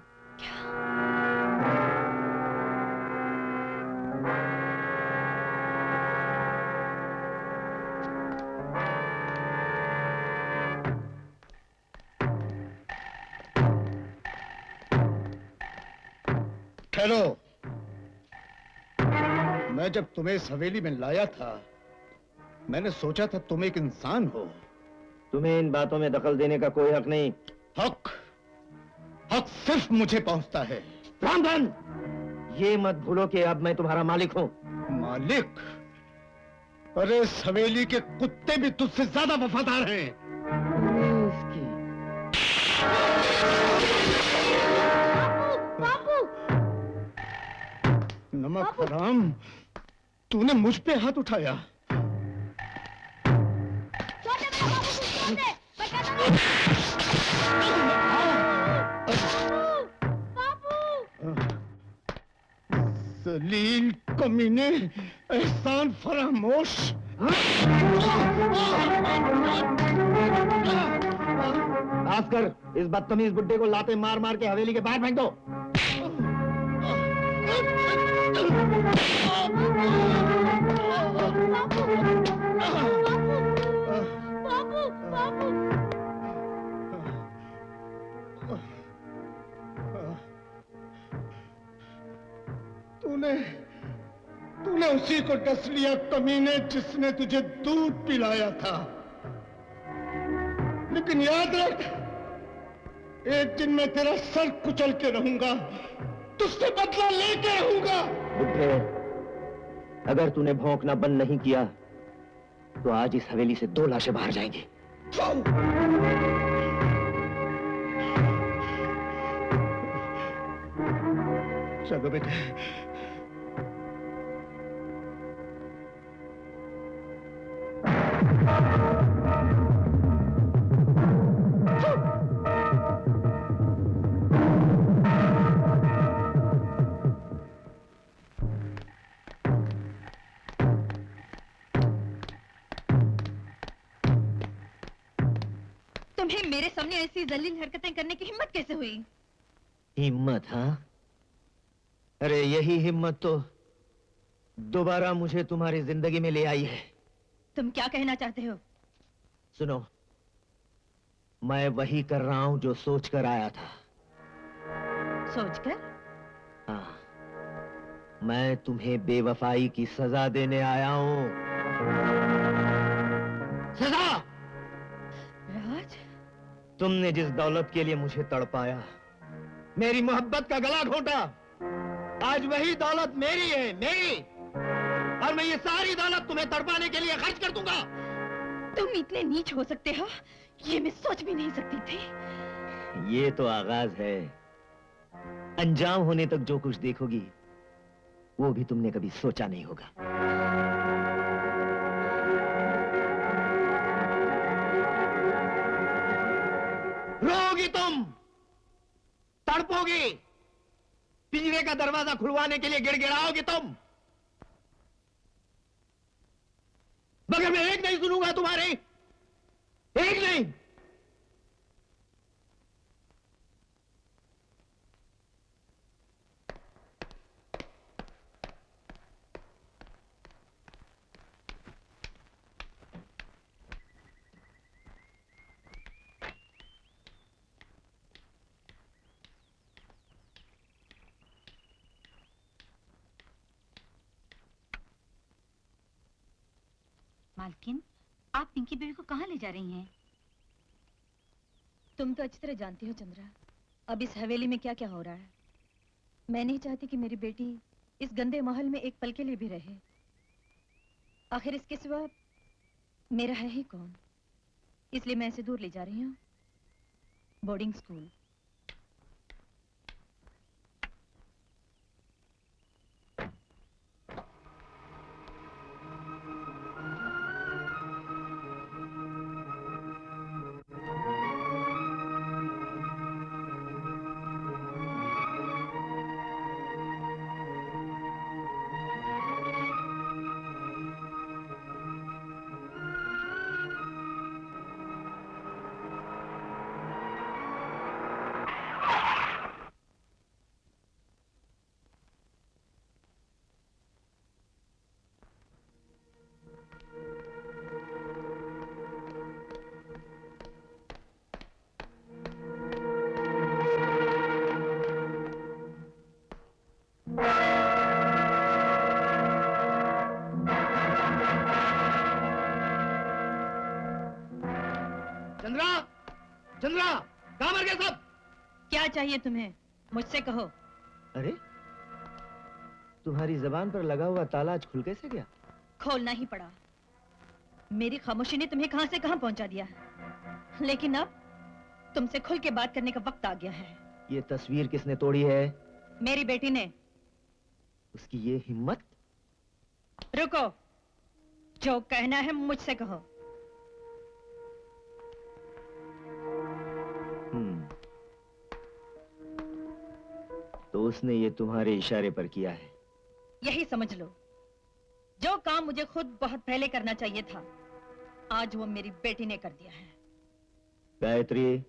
ठहरो, मैं जब तुम्हें इस हवेली में लाया था, मैंने सोचा था तुम एक इंसान हो।
तुम्हें इन बातों में दखल देने का कोई हक नहीं।
हक सिर्फ मुझे पहुंचता है।
रामधन, ये मत भूलो कि अब मैं तुम्हारा मालिक हूँ।
मालिक? अरे इस हवेली के कुत्ते भी तुझसे ज्यादा वफादार हैं। नमक हराम, तूने मुझ पे हाथ उठाया। जलील कमीने, एहसान फरामोश।
माफ कर, इस बदतमीज बुड्ढे को लाते मार मार के हवेली के बाहर फेंक दो।
तूने उसी को डस लिया कमीने, जिसने तुझे दूध पिलाया था। लेकिन याद रख, एक दिन मैं तेरा सर कुचल के रहूंगा, तुझसे बदला लेके रहूंगा।
बुड्ढे, अगर तूने भौंकना बंद नहीं किया तो आज इस हवेली से 2 लाशें बाहर जाएंगी।
चलो बेटे।
तुम्हें मेरे सामने ऐसी जलील हरकतें करने की हिम्मत कैसे हुई?
हिम्मत? हाँ, अरे यही हिम्मत तो दोबारा मुझे तुम्हारी जिंदगी में ले आई है।
तुम क्या कहना चाहते हो?
सुनो, मैं वही कर रहा हूं जो सोच कर आया था।
सोचकर?
हाँ, मैं तुम्हें बेवफाई की सजा देने आया हूं। सजा!
राज,
तुमने जिस दौलत के लिए मुझे तड़पाया, मेरी मोहब्बत का गला घोंटा, आज वही दौलत मेरी है, मेरी। और मैं ये सारी दौलत तुम्हें तड़पाने के लिए खर्च कर दूंगा।
तुम इतने नीच हो सकते हो, ये मैं सोच भी नहीं सकती थी।
ये तो आगाज है, अंजाम होने तक जो कुछ देखोगी वो भी तुमने कभी सोचा नहीं होगा। रोगी तुम, तड़पोगी, पिंजरे का दरवाजा खुलवाने के लिए गिड़गिड़ाओगी तुम, मगर मैं एक नहीं सुनूंगा तुम्हारी, एक नहीं।
मालकिन, आप पिंकी बेबी को कहाँ ले जा रही हैं?
तुम तो अच्छी तरह जानती हो चंद्रा, अब इस हवेली में क्या क्या हो रहा है। मैं नहीं चाहती कि मेरी बेटी इस गंदे महल में एक पल के लिए भी रहे। आखिर इसके सिवा मेरा है ही कौन, इसलिए मैं इसे दूर ले जा रही हूँ, बोर्डिंग स्कूल।
मार गया साहब।
क्या चाहिए तुम्हें? मुझसे कहो।
अरे तुम्हारी जबान पर लगा हुआ ताला आज खुल कैसे गया?
खोलना ही पड़ा। मेरी खामोशी ने तुम्हें कहां से कहां पहुंचा दिया, लेकिन अब तुमसे खुल के बात करने का वक्त आ गया है।
ये तस्वीर किसने तोड़ी है?
मेरी बेटी ने।
उसकी ये हिम्मत?
रुको, जो कहना है मुझसे कहो।
तो उसने ये तुम्हारे इशारे पर किया है?
यही समझ लो। जो काम मुझे खुद बहुत पहले करना चाहिए था, आज वो मेरी बेटी ने कर दिया है।
गायत्री,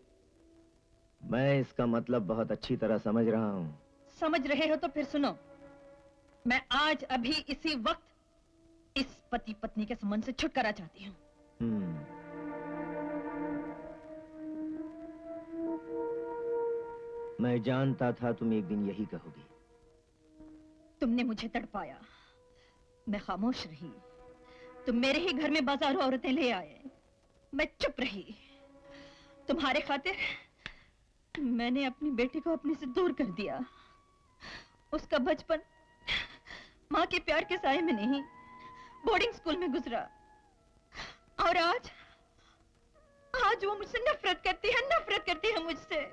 मैं इसका मतलब बहुत अच्छी तरह समझ रहा हूं।
समझ रहे हो तो फिर सुनो। मैं आज अभी इसी वक्त इस पति पत्नी के संबंध से छुटकारा चाहती हूँ।
मैं जानता था तुम एक दिन यही कहोगी।
तुमने मुझे तड़पाया, मैं खामोश रही। तुम मेरे ही घर में बाजारों औरतें ले आए, मैं चुप रही। तुम्हारे खातिर मैंने अपनी बेटी को अपने से दूर कर दिया। उसका बचपन माँ के प्यार के साए में नहीं, बोर्डिंग स्कूल में गुजरा। और आज वो मुझसे नफरत करती है मुझसे।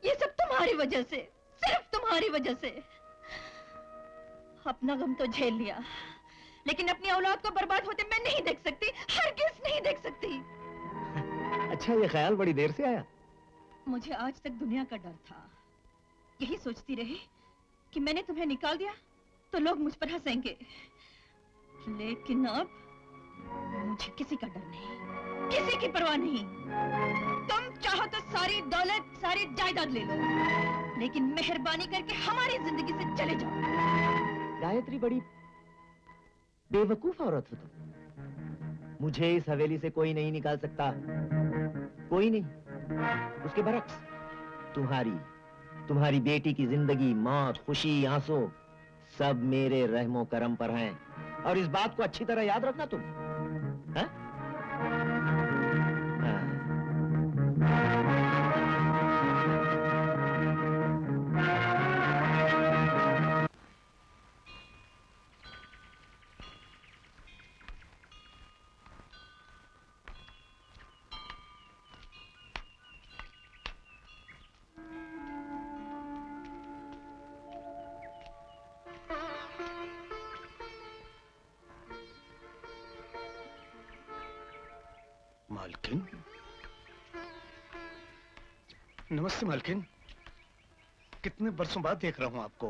ये सब तुम्हारी वजह से, सिर्फ तुम्हारी वजह से। अपना गम तो झेल लिया, लेकिन अपनी औलाद को बर्बाद होते मैं नहीं देख सकती, हरगिज़ नहीं देख सकती।
अच्छा, ये ख्याल बड़ी देर से आया?
मुझे आज तक दुनिया का डर था। यही सोचती रही कि मैंने तुम्हें निकाल दिया तो लोग मुझ पर हंसेंगे, लेकिन अब मुझे किसी का डर नहीं, किसी की परवाह नहीं। तुम चाहो तो सारी दौलत, सारी जायदाद ले लो, लेकिन मेहरबानी करके हमारी जिंदगी से चले जाओ।
गायत्री, बड़ी बेवकूफ औरत हो तुम। मुझे इस हवेली से कोई नहीं निकाल सकता, कोई नहीं। उसके बरक्स तुम्हारी बेटी की जिंदगी, मौत, खुशी, आंसू सब मेरे रहमो करम पर हैं। और इस बात को अच्छी तरह याद रखना तुम। हाँ?
मालकिन, नमस्ते मालकिन। कितने बरसों बाद देख रहा हूँ आपको।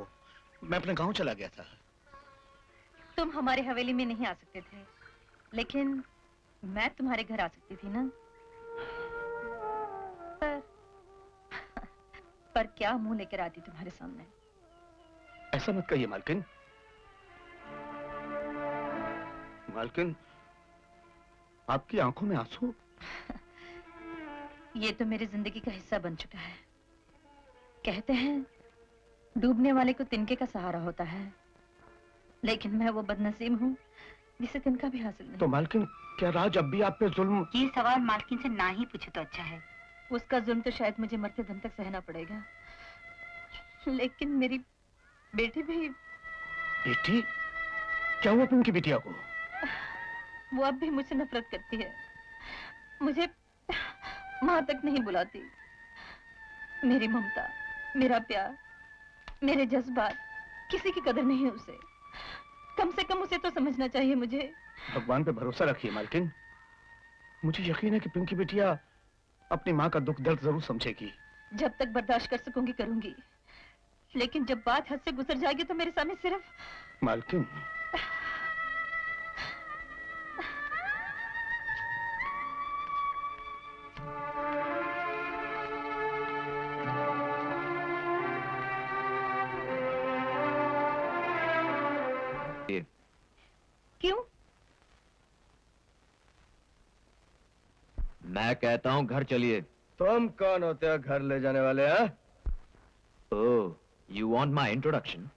मैं अपने गांव चला गया था।
तुम हमारे हवेली में नहीं आ सकते थे, लेकिन मैं तुम्हारे घर आ सकती थी ना। पर क्या मुंह लेकर आती तुम्हारे सामने।
ऐसा मत कहिए मालकिन। मालकिन, आपकी आंखों में आंसू।
ये तो मेरी जिंदगी का हिस्सा बन चुका है। कहते हैं डूबने वाले को तिनके का सहारा होता है, लेकिन मैं वो बदनसीब हूँ जिसे तिनका भी हासिल नहीं।
तो मालकिन, क्या राज अब भी आप पे जुल्म?
ये सवाल मालकिन से ना ही पूछो तो अच्छा है।
उसका जुल्म तो शायद मुझे मरते दम तक सहना पड़ेगा, लेकिन मेरी बेटी भी।
बेटी? क्या हुआ उनकी बिटिया को?
वो अब भी मुझसे नफरत करती है, मुझे माँ तक नहीं बुलाती। मेरी ममता, मेरा प्यार, मेरे जज्बात किसी की कदर नहीं है उसे। कम से कम उसे तो समझना चाहिए मुझे।
भगवान पे भरोसा रखिए मालकिन। मुझे यकीन है कि पिंकी बिटिया अपनी माँ का दुख दर्द जरूर समझेगी।
जब तक बर्दाश्त कर सकूंगी करूंगी, लेकिन जब बात हद से गुजर जाएगी तो मेरे सामने सिर्फ।
मालकिन,
क्यों?
मैं कहता हूं घर चलिए।
तुम कौन होते हो घर ले जाने वाले?
ओह, यू वांट माय इंट्रोडक्शन?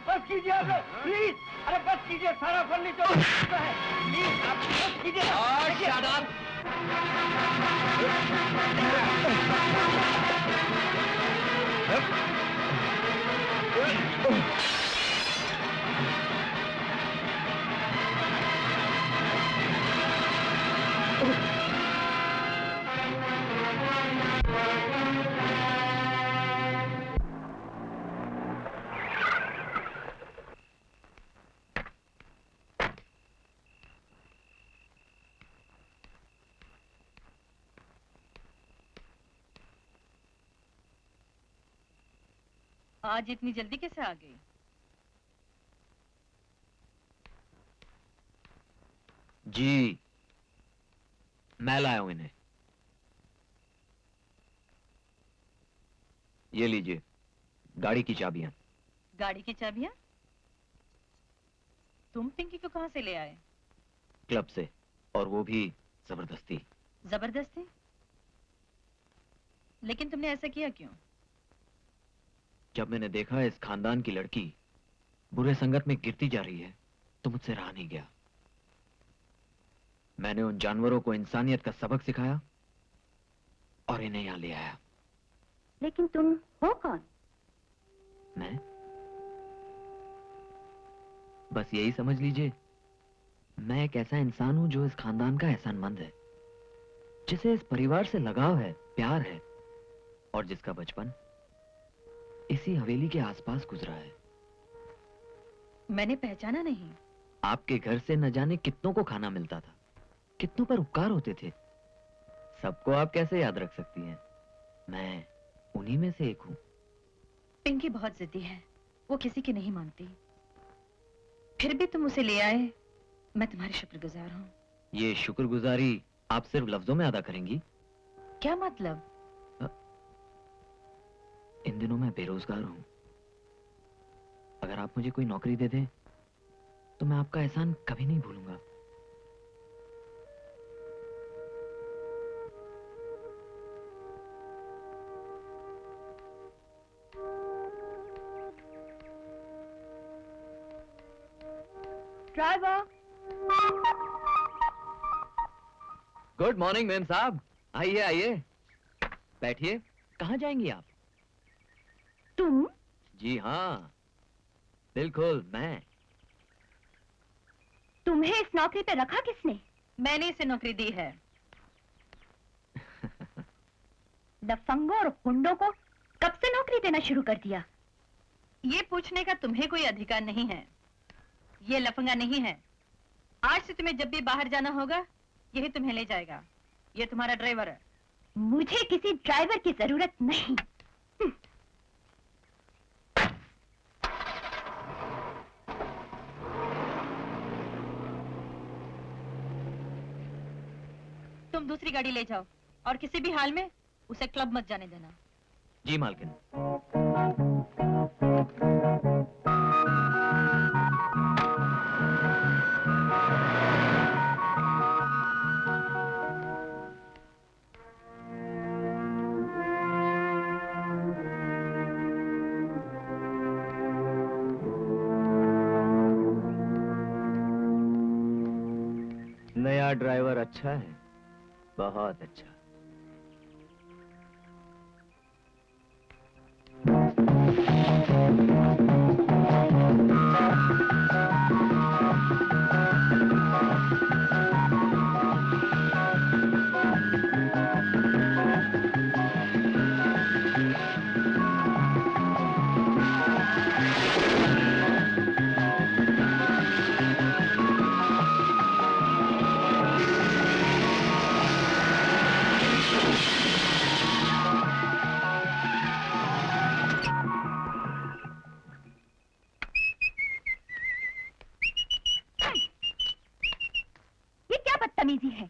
बस कीजिए आप लोग, प्लीज। अरे बस कीजिए, सारा फर्नीचर है। प्लीज आप बस कीजिए।
आज इतनी जल्दी कैसे आ गई?
जी, मैं लाया हूं इन्हें। ये लीजिए, गाड़ी की चाबियां।
गाड़ी की चाबियां? तुम पिंकी को कहां से ले आए?
क्लब से, और वो भी जबरदस्ती।
जबरदस्ती? लेकिन तुमने ऐसा किया क्यों?
जब मैंने देखा इस खानदान की लड़की बुरे संगत में गिरती जा रही है, तो मुझसे रहा नहीं गया। मैंने उन जानवरों को इंसानियत का सबक सिखाया और इन्हें यहां ले आया।
लेकिन तुम हो कौन?
मैं? बस यही समझ लीजिए, मैं एक ऐसा इंसान हूं जो इस खानदान का एहसानमंद है, जिसे इस परिवार से लगाव है, प्यार है, और जिसका बचपन इसी हवेली के आसपास गुजरा है।
मैंने पहचाना नहीं।
आपके घर से न जाने कितनों को खाना मिलता था, कितनों पर उपकार होते थे। सबको आप कैसे याद रख सकती हैं? मैं उन्हीं में से एक हूं।
पिंकी बहुत जिद्दी है, वो किसी की नहीं मानती। फिर भी तुम उसे ले आए, मैं तुम्हारी शुक्रगुजार हूँ।
ये शुक्रगुजारी आप सिर्फ लफ्जों में अदा करेंगी?
क्या मतलब?
इन दिनों मैं बेरोजगार हूं। अगर आप मुझे कोई नौकरी दे दें, तो मैं आपका एहसान कभी नहीं भूलूंगा।
ड्राइवर।
गुड मॉर्निंग मेम साहब। आइए आइए, बैठिए। कहाँ जाएंगी आप?
तुम?
जी हाँ, बिल्कुल मैं।
तुम्हें इस नौकरी पे रखा किसने?
मैंने इसे नौकरी दी है।
दफंगों और गुंडों को कब से नौकरी देना शुरू कर दिया?
ये पूछने का तुम्हें कोई अधिकार नहीं है। ये लफंगा नहीं है। आज से तुम्हें जब भी बाहर जाना होगा, यही तुम्हें ले जाएगा। ये तुम्हारा ड्राइवर है।
मुझे किसी ड्राइवर की जरूरत नहीं।
तुम दूसरी गाड़ी ले जाओ और किसी भी हाल में उसे क्लब मत जाने देना।
जी मालकिन। नया ड्राइवर अच्छा है, बहुत अच्छा।
ये क्या बदतमीजी है?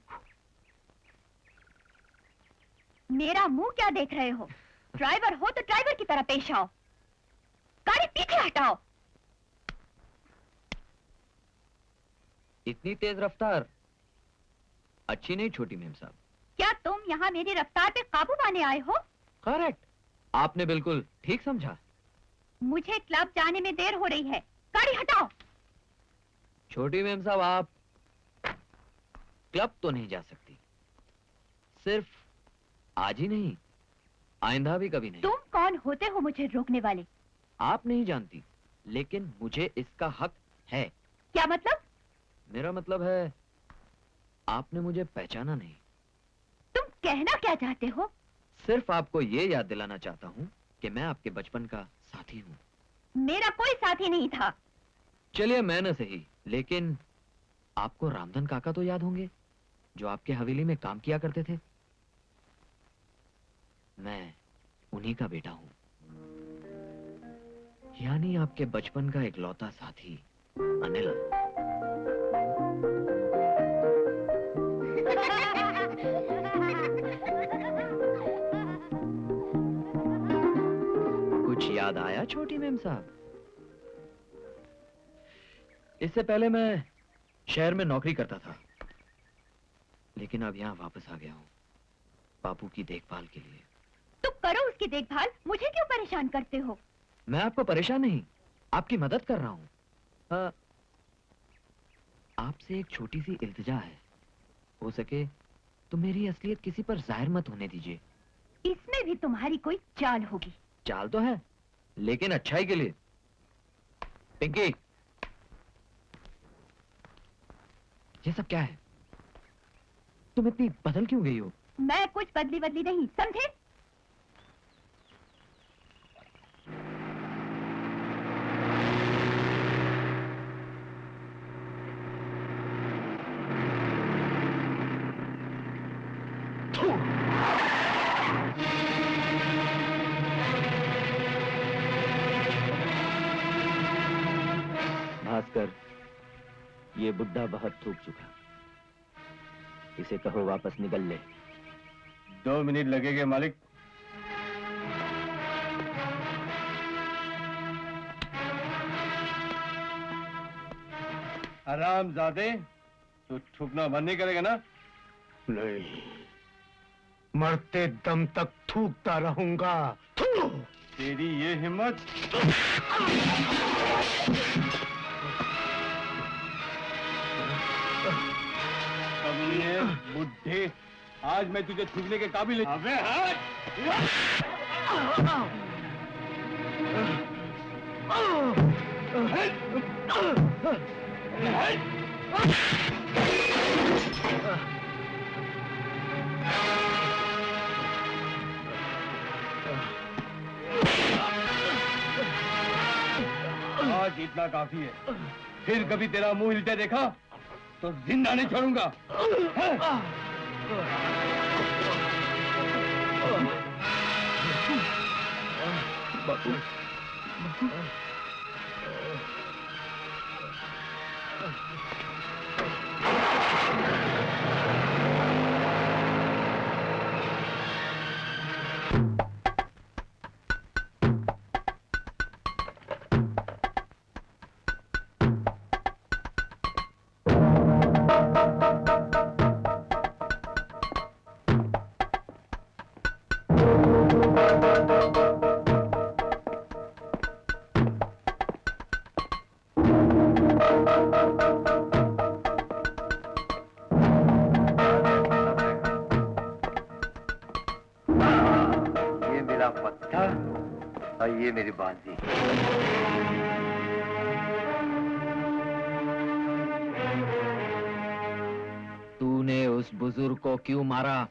मेरा मुंह क्या देख रहे हो? ड्राइवर हो तो ड्राइवर की तरह पेश आओ। गाड़ी पीछे हटाओ।
इतनी तेज रफ्तार अच्छी नहीं छोटी मेम साहब।
क्या तुम यहाँ मेरी रफ्तार पे काबू पाने आए हो?
करेक्ट, आपने बिल्कुल ठीक समझा।
मुझे क्लब जाने में देर हो रही है, गाड़ी हटाओ।
छोटी मेम साहब, आप क्लब तो नहीं जा सकती। सिर्फ आज ही नहीं, आइंदा भी कभी नहीं।
तुम कौन होते हो मुझे रोकने वाले?
आप नहीं जानती, लेकिन मुझे इसका हक है।
क्या मतलब?
मेरा मतलब है, आपने मुझे पहचाना नहीं।
तुम कहना क्या चाहते हो?
सिर्फ आपको ये याद दिलाना चाहता हूँ कि मैं आपके बचपन का साथी हूँ।
मेरा कोई साथी नहीं था।
चलिए मैं न सही, लेकिन आपको रामधन काका तो याद होंगे, जो आपके हवेली में काम किया करते थे। मैं उन्हीं का बेटा हूँ, यानी आपके बचपन का इकलौता साथी अनिल। कुछ याद आया छोटी मेम साहब? इससे पहले मैं शहर में नौकरी करता था, लेकिन अब यहाँ वापस आ गया हूँ बापू की देखभाल के लिए।
तुम करो उसकी देखभाल, मुझे क्यों परेशान करते हो?
मैं आपको परेशान नहीं, आपकी मदद कर रहा हूँ। आपसे एक छोटी सी इल्तिजा है, हो सके तो मेरी असलियत किसी पर जाहिर मत होने दीजिए।
इसमें भी तुम्हारी कोई चाल होगी।
चाल तो है, लेकिन अच्छाई के लिए। पिंकी, ये सब क्या है? तुम इतनी बदल क्यों गई हो?
मैं कुछ बदली बदली नहीं, समझे?
भास्कर, ये बुड्ढा बहुत थूक चुका, इसे कहो वापस निकल ले।
2 मिनट लगेंगे मालिक। हरामजादे, तू थूकना बंद नहीं करेगा ना?
नहीं, मरते दम तक थूकता रहूंगा।
तेरी ये हिम्मत! कमीने, बुड्ढे, आज मैं तुझे थूकने के काबिल नहीं। अबे हट! आज इतना काफी है। फिर कभी तेरा मुंह हिलते देखा तो जिंदा नहीं छोड़ूंगा।
बापू,
आइए मेरी बाजी।
तूने उस बुजुर्ग को क्यों मारा?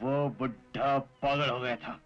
वो बुढ़ा पागल हो गया था।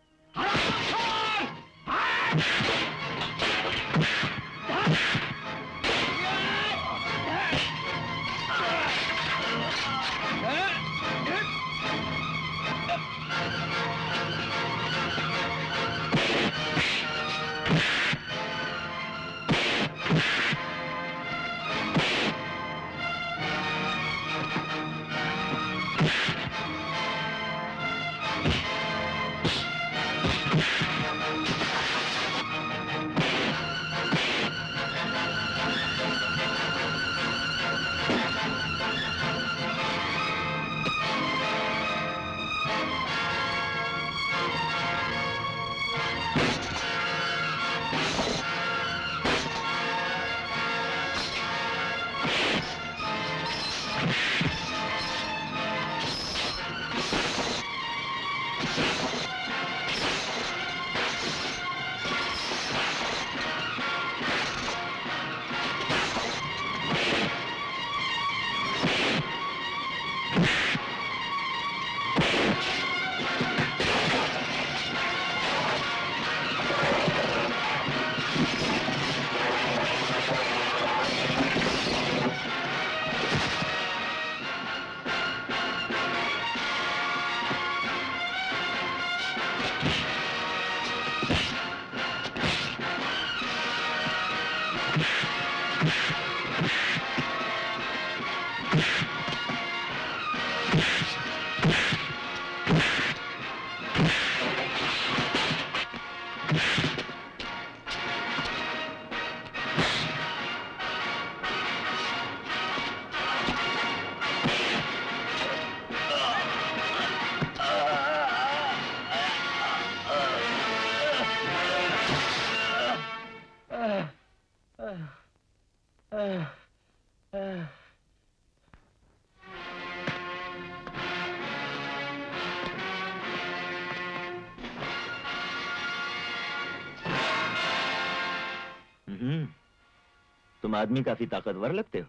तुम आदमी काफी ताकतवर लगते हो।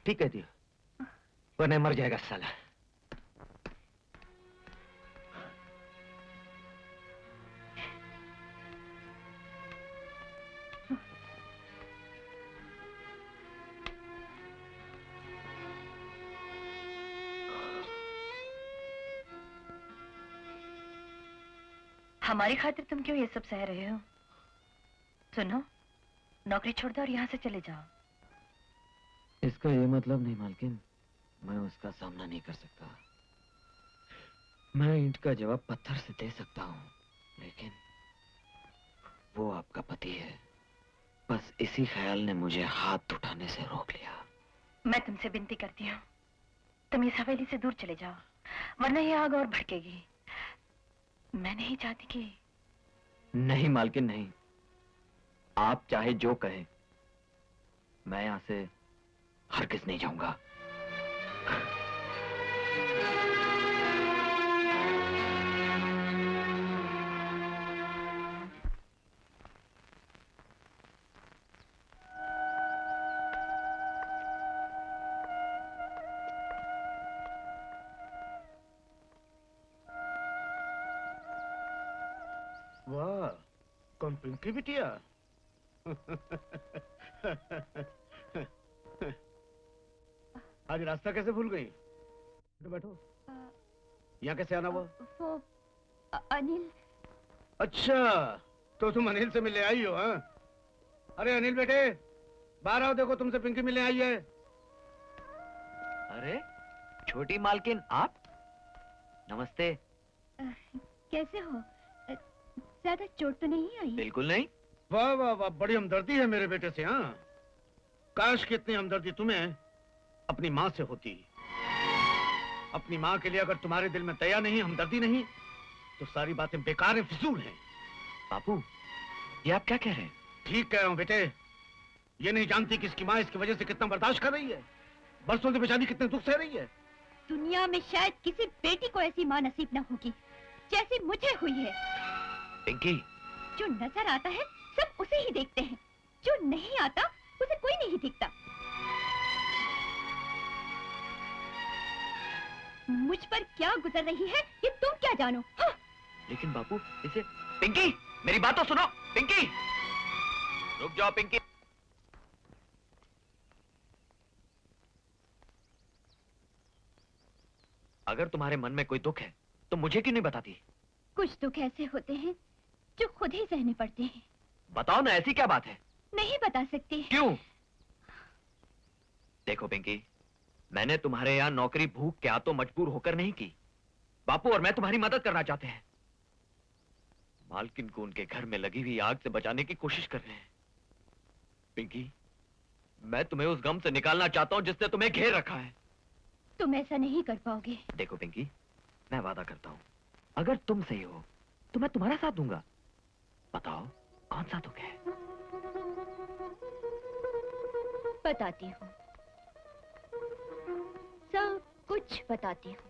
ठीक कहती हो, वरना मर जाएगा साला।
हमारी खातिर तुम क्यों ये सब सह रहे हो? सुनो, नौकरी छोड़ दो और यहाँ से चले जाओ।
इसका ये मतलब नहीं मालकिन, मैं उसका सामना नहीं कर सकता। मैं ईंट का जवाब पत्थर से दे सकता हूँ, लेकिन वो आपका पति है। बस इसी ख्याल ने मुझे हाथ उठाने से रोक लिया।
मैं तुमसे विनती करती हूँ, तुम इस हवेली से दूर चले जाओ, वरना ये आग और भड़केगी। मैं नहीं चाहती कि...
नहीं मालकिन नहीं, आप चाहे जो कहे, मैं यहाँ से हरगिज़ नहीं जाऊंगा।
वाह, कौन पिंकी बिटिया? आज रास्ता कैसे भूल गई? बैठो बैठो। यहाँ कैसे आना हुआ?
वो अनिल।
अच्छा, तो तुम अनिल से मिले आई हो? हाँ? अरे अनिल बेटे, बाहर आओ, देखो तुमसे पिंकी मिलने आई है।
अरे छोटी मालकिन आप, नमस्ते।
कैसे हो? ज्यादा चोट तो नहीं आई?
बिल्कुल नहीं।
वाह वाह वाह, बड़ी हमदर्दी है मेरे बेटे से। हाँ, काश कि इतनी हमदर्दी तुम्हें अपनी माँ से होती। अपनी माँ के लिए अगर तुम्हारे दिल में दया नहीं, हमदर्दी नहीं, तो सारी बातें बेकार हैं, फिजूल हैं।
बापू, ये आप क्या कह रहे हैं?
ठीक कह रहा हूँ बेटे। ये नहीं जानती कि इसकी माँ इसकी वजह से कितना बर्दाश्त कर रही है, बरसों से बेचारी कितने दुख सह रही है।
दुनिया में शायद किसी बेटी को ऐसी माँ नसीब न होगी जैसी मुझे हुई है।
पिंकी,
जो नजर आता है सब उसे ही देखते हैं, जो नहीं आता उसे कोई नहीं दिखता। मुझ पर क्या गुजर रही है ये तुम क्या जानो? हाँ?
लेकिन बापू इसे... पिंकी, मेरी बात तो सुनो। पिंकी, रुक जाओ पिंकी। अगर तुम्हारे मन में कोई दुख है तो मुझे क्यों नहीं बताती?
कुछ दुख ऐसे होते हैं जो खुद ही सहने पड़ते हैं।
बताओ ना, ऐसी क्या बात है?
नहीं बता सकती।
क्यों? देखो पिंकी, मैंने तुम्हारे यहाँ नौकरी भूख के हाथों मजबूर होकर नहीं की। बापू और मैं तुम्हारी मदद करना चाहते हैं। मालकिन को उनके घर में लगी हुई आग से बचाने की कोशिश कर रहे हैं। पिंकी, मैं तुम्हें उस गम से निकालना चाहता हूं जिसने तुम्हें घेर रखा है।
तुम ऐसा नहीं कर पाओगे।
देखो पिंकी, मैं वादा करता हूं, अगर तुम सही हो तो मैं तुम्हारा साथ दूंगा। बताओ कौन सा दुख है?
बताती हूँ, सब कुछ बताती हूँ।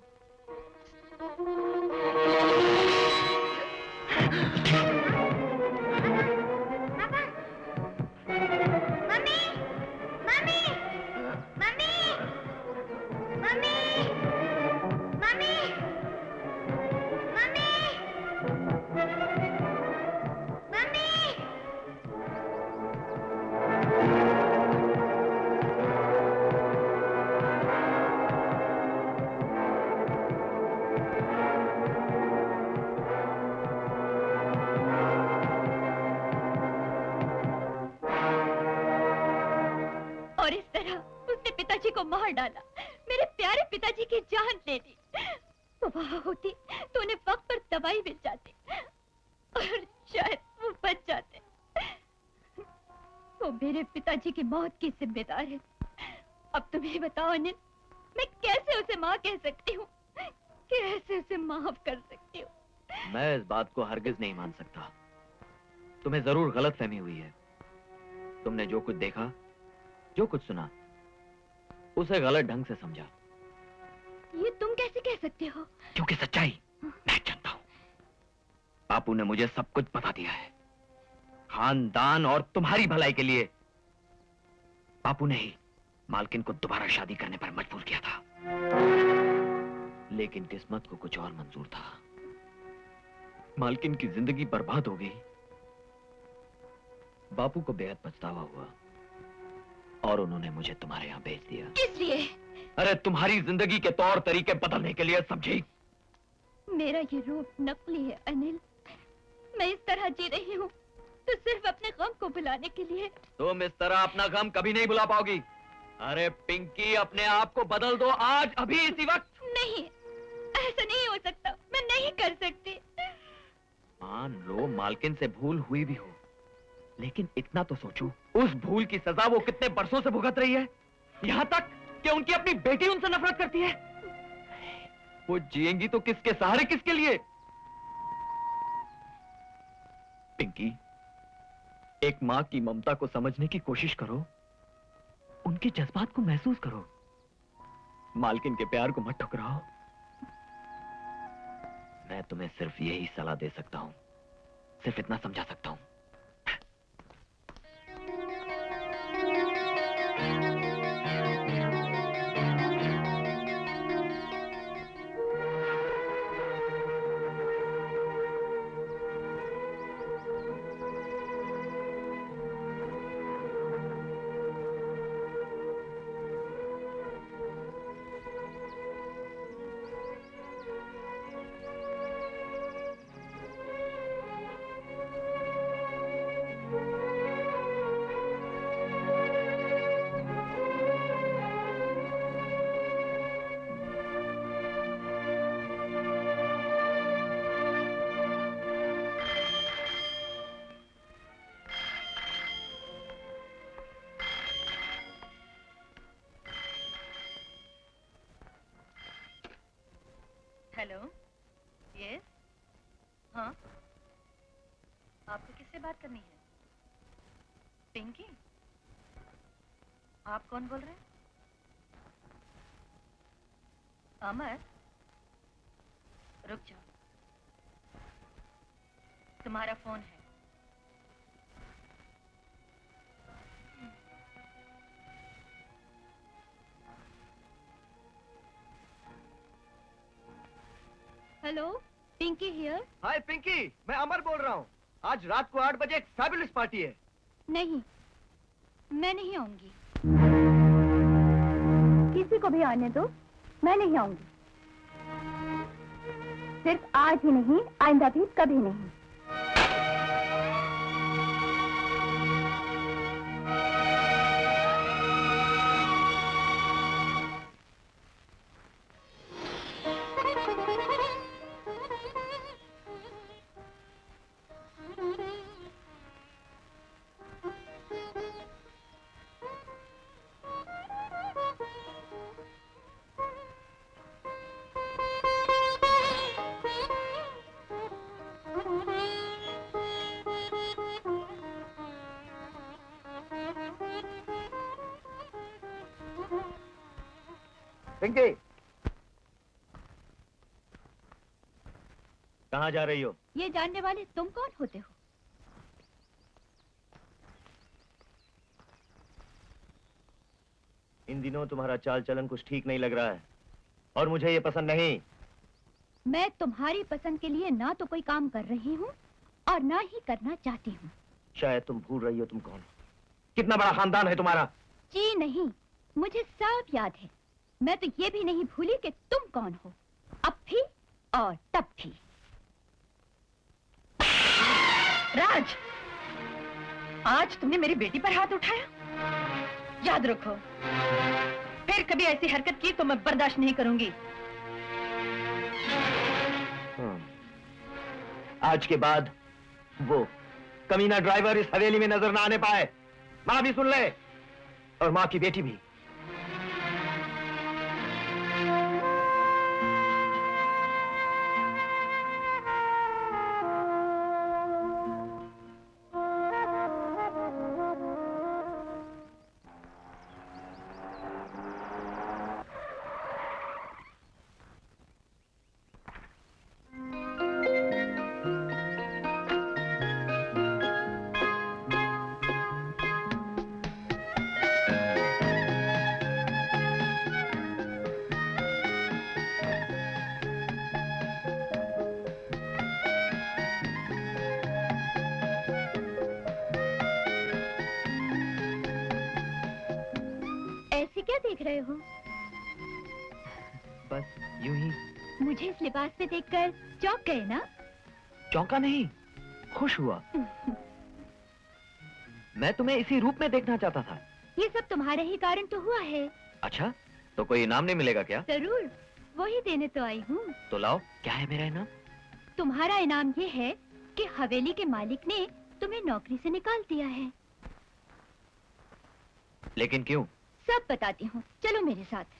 और इस तरह उसने पिताजी को मार डाला, मेरे प्यारे पिताजी की जान ले ली। वो वहां होती तो उन्हें वक्त पर दवाई मिल जाती और शायद वो बच जाते। वो मेरे पिताजी की मौत की जिम्मेदार है। अब तुम ही बताओ अनिल, मैं कैसे उसे माँ कह सकती हूँ, कैसे उसे माफ कर सकती हूँ?
मैं इस बात को हरगिज नहीं मान सकता। तुम्हें जरूर गलतफहमी हुई है। तुमने जो कुछ देखा, जो कुछ सुना, उसे गलत ढंग से समझा।
ये तुम कैसे कह सकते हो?
क्योंकि सच्चाई मैं जानता हूं। बापू ने मुझे सब कुछ बता दिया है। खानदान और तुम्हारी भलाई के लिए बापू ने ही मालकिन को दोबारा शादी करने पर मजबूर किया था। लेकिन किस्मत को कुछ और मंजूर था। मालकिन की जिंदगी बर्बाद हो गई। बापू को बेहद पछतावा हुआ और उन्होंने मुझे तुम्हारे यहाँ भेज दिया।
किस लिए?
अरे तुम्हारी जिंदगी के तौर तरीके बदलने के लिए, समझी?
मेरा ये रूप नकली है अनिल। मैं इस तरह जी रही हूँ तो सिर्फ अपने गम को भुलाने के लिए।
तुम इस तरह अपना गम कभी नहीं भुला पाओगी। अरे पिंकी, अपने आप को बदल दो आज, अभी, इसी वक्त।
नहीं, ऐसा नहीं हो सकता। मैं नहीं कर सकती।
मान लो मालकिन से भूल हुई भी हो, लेकिन इतना तो सोचो, उस भूल की सजा वो कितने बरसों से भुगत रही है। यहाँ तक कि उनकी अपनी बेटी उनसे नफरत करती है। वो जिएंगी तो किसके सहारे, किसके लिए? पिंकी, एक माँ की ममता को समझने की कोशिश करो, उनके जज्बात को महसूस करो। मालकिन के प्यार को मत ठुकराओ। मैं तुम्हें सिर्फ यही सलाह दे सकता हूं, सिर्फ इतना समझा सकता हूं।
हेलो, यस, हाँ, आपको किससे बात करनी है? पिंकी, आप कौन बोल रहे हैं? अमर, रुक जाओ, तुम्हारा फोन है।
Hello, Pinky here.
Hi Pinky, मैं अमर बोल रहा हूँ। आज रात को 8 बजे एक फैबुलस पार्टी है।
नहीं, मैं नहीं आऊंगी। किसी को भी आने दो, मैं नहीं आऊंगी। सिर्फ आज ही नहीं, आइंदा भी कभी नहीं।
पिंकी, कहाँ जा रही हो?
ये जानने वाले तुम कौन होते हो?
इन दिनों तुम्हारा चाल चलन कुछ ठीक नहीं लग रहा है और मुझे ये पसंद नहीं।
मैं तुम्हारी पसंद के लिए ना तो कोई काम कर रही हूँ और ना ही करना चाहती हूँ।
शायद तुम भूल रही हो तुम कौन हो। कितना बड़ा खानदान है तुम्हारा।
जी नहीं, मुझे सब याद है। मैं तो ये भी नहीं भूली कि तुम कौन हो, अब भी और तब भी।
राज, आज तुमने मेरी बेटी पर हाथ उठाया? याद रखो, फिर कभी ऐसी हरकत की तो मैं बर्दाश्त नहीं करूंगी।
आज के बाद वो कमीना ड्राइवर इस हवेली में नजर ना आने पाए। माँ भी सुन ले और माँ की बेटी भी।
क्या देख रहे हो?
बस यूं ही।
मुझे इस लिबास में देखकर चौंक गए ना?
चौंका नहीं, खुश हुआ। मैं तुम्हें इसी रूप में देखना चाहता था।
ये सब तुम्हारे ही कारण तो हुआ है।
अच्छा, तो कोई इनाम नहीं मिलेगा क्या?
जरूर, वही देने तो आई हूँ।
तो लाओ, क्या है मेरा इनाम?
तुम्हारा इनाम ये है कि हवेली के मालिक ने तुम्हें नौकरी से निकाल दिया है।
लेकिन क्यों?
सब बताती हूँ, चलो मेरे साथ।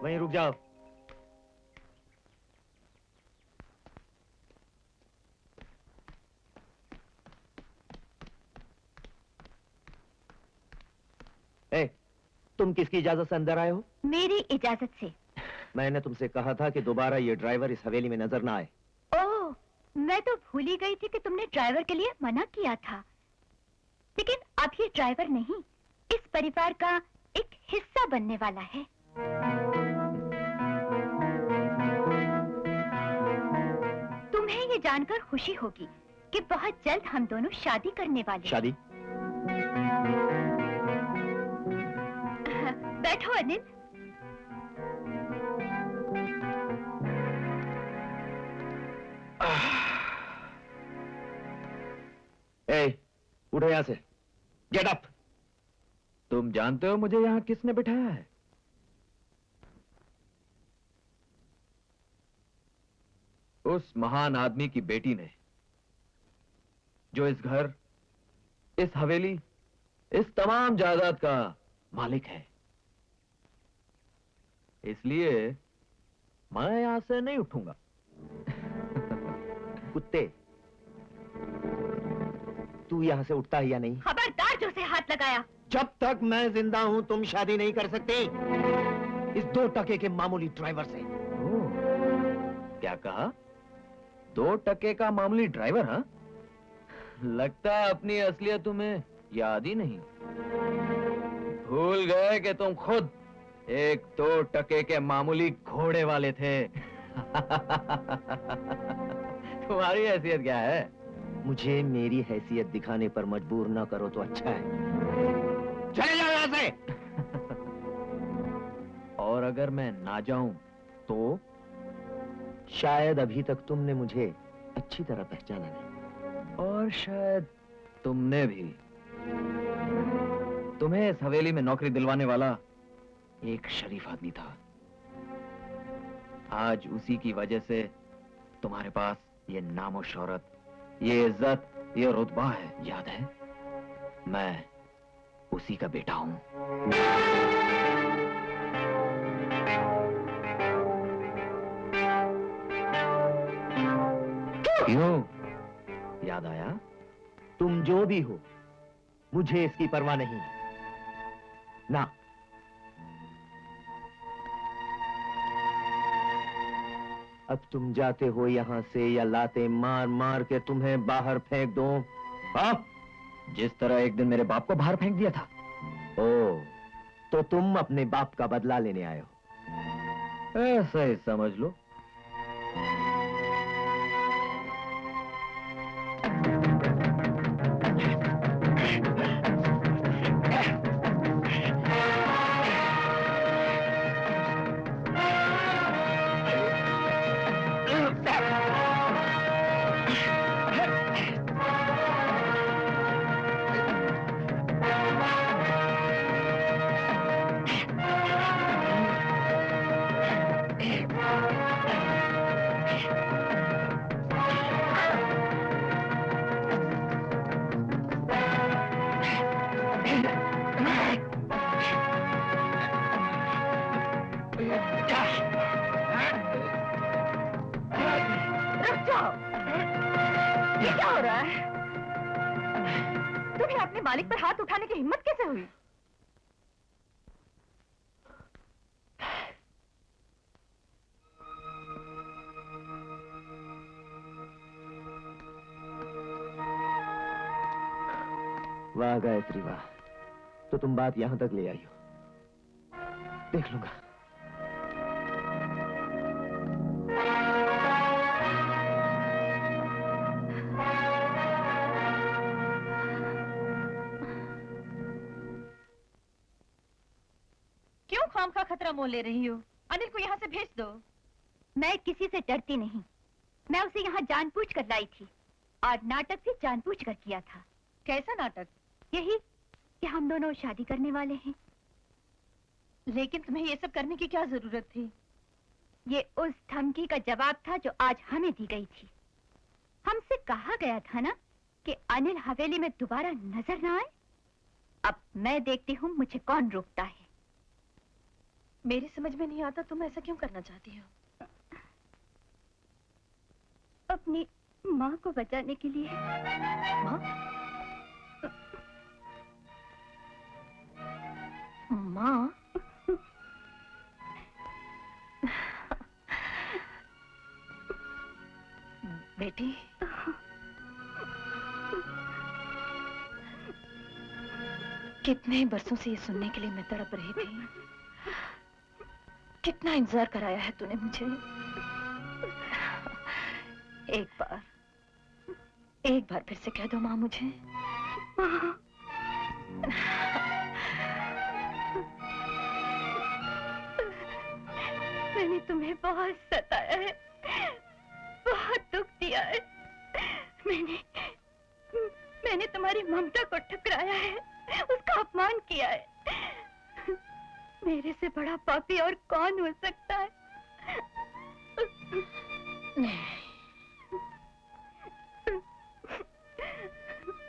वहीं रुक जाओ। ए, तुम किसकी इजाजत से अंदर आए हो?
मेरी इजाजत से।
मैंने तुमसे कहा था कि दोबारा ये ड्राइवर इस हवेली में नजर ना आए।
ओह, मैं तो भूल ही गई थी कि तुमने ड्राइवर के लिए मना किया था। लेकिन अब ये ड्राइवर नहीं, इस परिवार का एक हिस्सा बनने वाला है। तुम्हें ये जानकर खुशी होगी कि बहुत जल्द हम दोनों शादी करने वाले।
शादी?
बैठो अनिल।
उठो यहां से, गेट अप। तुम जानते हो मुझे यहां किसने बिठाया है? उस महान आदमी की बेटी ने, जो इस घर, इस हवेली, इस तमाम जायदाद का मालिक है। इसलिए मैं यहां से नहीं उठूंगा। कुत्ते, तू यहां से उठता है या नहीं?
खबरदार जो से हाथ लगाया।
जब तक मैं जिंदा हूं तुम शादी नहीं कर सकते इस 2 टके के मामूली ड्राइवर से। क्या कहा? 2 टके का मामूली ड्राइवर? हाँ, लगता है अपनी असलियत तुम्हें याद ही नहीं। भूल गए कि तुम खुद एक 2 टके के मामूली घोड़े वाले थे। तुम्हारी हैसियत क्या है? मुझे मेरी हैसियत दिखाने पर मजबूर ना करो तो अच्छा है। चले जाओ यहां से। और अगर मैं ना जाऊं तो? शायद अभी तक तुमने मुझे अच्छी तरह पहचाना नहीं, और शायद तुमने भी। तुम्हें इस हवेली में नौकरी दिलवाने वाला एक शरीफ आदमी था। आज उसी की वजह से तुम्हारे पास ये नामो शौहरत, ये इज्जत, ये रुतबा है। याद है, मैं उसी का बेटा हूं। क्यों? याद आया? तुम जो भी हो, मुझे इसकी परवाह नहीं ना। अब तुम जाते हो यहां से या लाते मार मार के तुम्हें बाहर फेंक दो? आप जिस तरह एक दिन मेरे बाप को बाहर फेंक दिया था। ओ, तो तुम अपने बाप का बदला लेने आए हो, ऐसा ही समझ लो।
तुम्हें अपने मालिक पर हाथ उठाने की हिम्मत कैसे हुई?
वाह गायत्री वाह, तो तुम बात यहां तक ले आई हो। देख लूंगा।
क्यों खामखा खतरा मोल ले रही हो? अनिल को यहाँ से भेज दो।
मैं किसी से डरती नहीं। मैं उसे यहाँ जानबूझकर लाई थी और नाटक भी जानबूझकर किया था।
कैसा नाटक?
यही कि हम दोनों शादी करने वाले हैं।
लेकिन तुम्हें ये सब करने की क्या जरूरत थी?
ये उस धमकी का जवाब था जो आज हमें दी गई थी। हमसे कहा गया था ना कि अनिल हवेली में दोबारा नजर ना आए। अब मैं देखती हूँ मुझे कौन रोकता है।
मेरी समझ में नहीं आता तुम ऐसा क्यों करना चाहती हो?
अपनी माँ को बचाने के लिए।
माँ? माँ? बेटी, कितने बरसों से ये सुनने के लिए मैं तड़प रही थी। कितना इंतजार कराया है तूने मुझे। एक बार फिर से कह दो माँ मुझे।
मैंने तुम्हें बहुत सताया है, बहुत दुख दिया है। मैंने हमारी ममता को ठुकराया है, उसका अपमान किया है। मेरे से बड़ा पापी और कौन हो सकता है?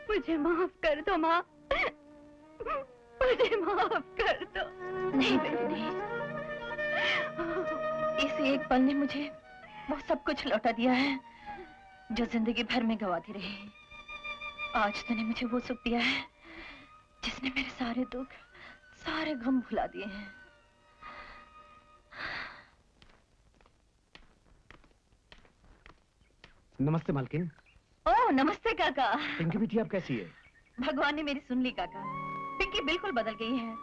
मुझे माफ कर दो माँ, मुझे माफ कर दो।
नहीं बेटी नहीं, इस एक पल ने मुझे वो सब कुछ लौटा दिया है जो जिंदगी भर में गवाती रही। आज तूने मुझे वो सुख दिया है जिसने मेरे सारे दुख, सारे गम भुला दिए हैं।
नमस्ते मालकिन।
ओह नमस्ते काका।
पिंकी बिटिया आप कैसी है?
भगवान ने मेरी सुन ली काका। पिंकी बिल्कुल बदल गई है।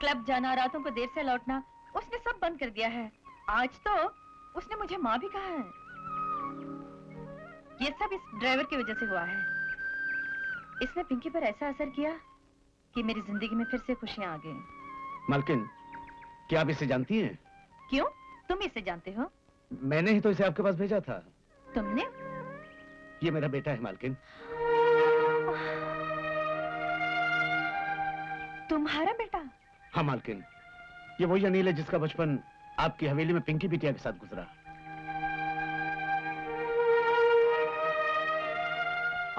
क्लब जाना, रातों को देर से लौटना, उसने सब बंद कर दिया है। आज तो उसने मुझे माँ भी कहा है। ये सब इस ड्राइवर की वजह से हुआ है। इसने पिंकी पर ऐसा असर किया कि मेरी जिंदगी में फिर से खुशियां आ गई।
मालकिन, क्या आप इसे जानती हैं?
क्यों? तुम इसे जानते हो?
मैंने ही तो इसे आपके पास भेजा था।
तुमने?
ये मेरा बेटा है मालकिन।
तुम्हारा बेटा?
हाँ मालकिन, ये वही अनिल है जिसका बचपन आपकी हवेली में पिंकी बिटिया के साथ गुजरा।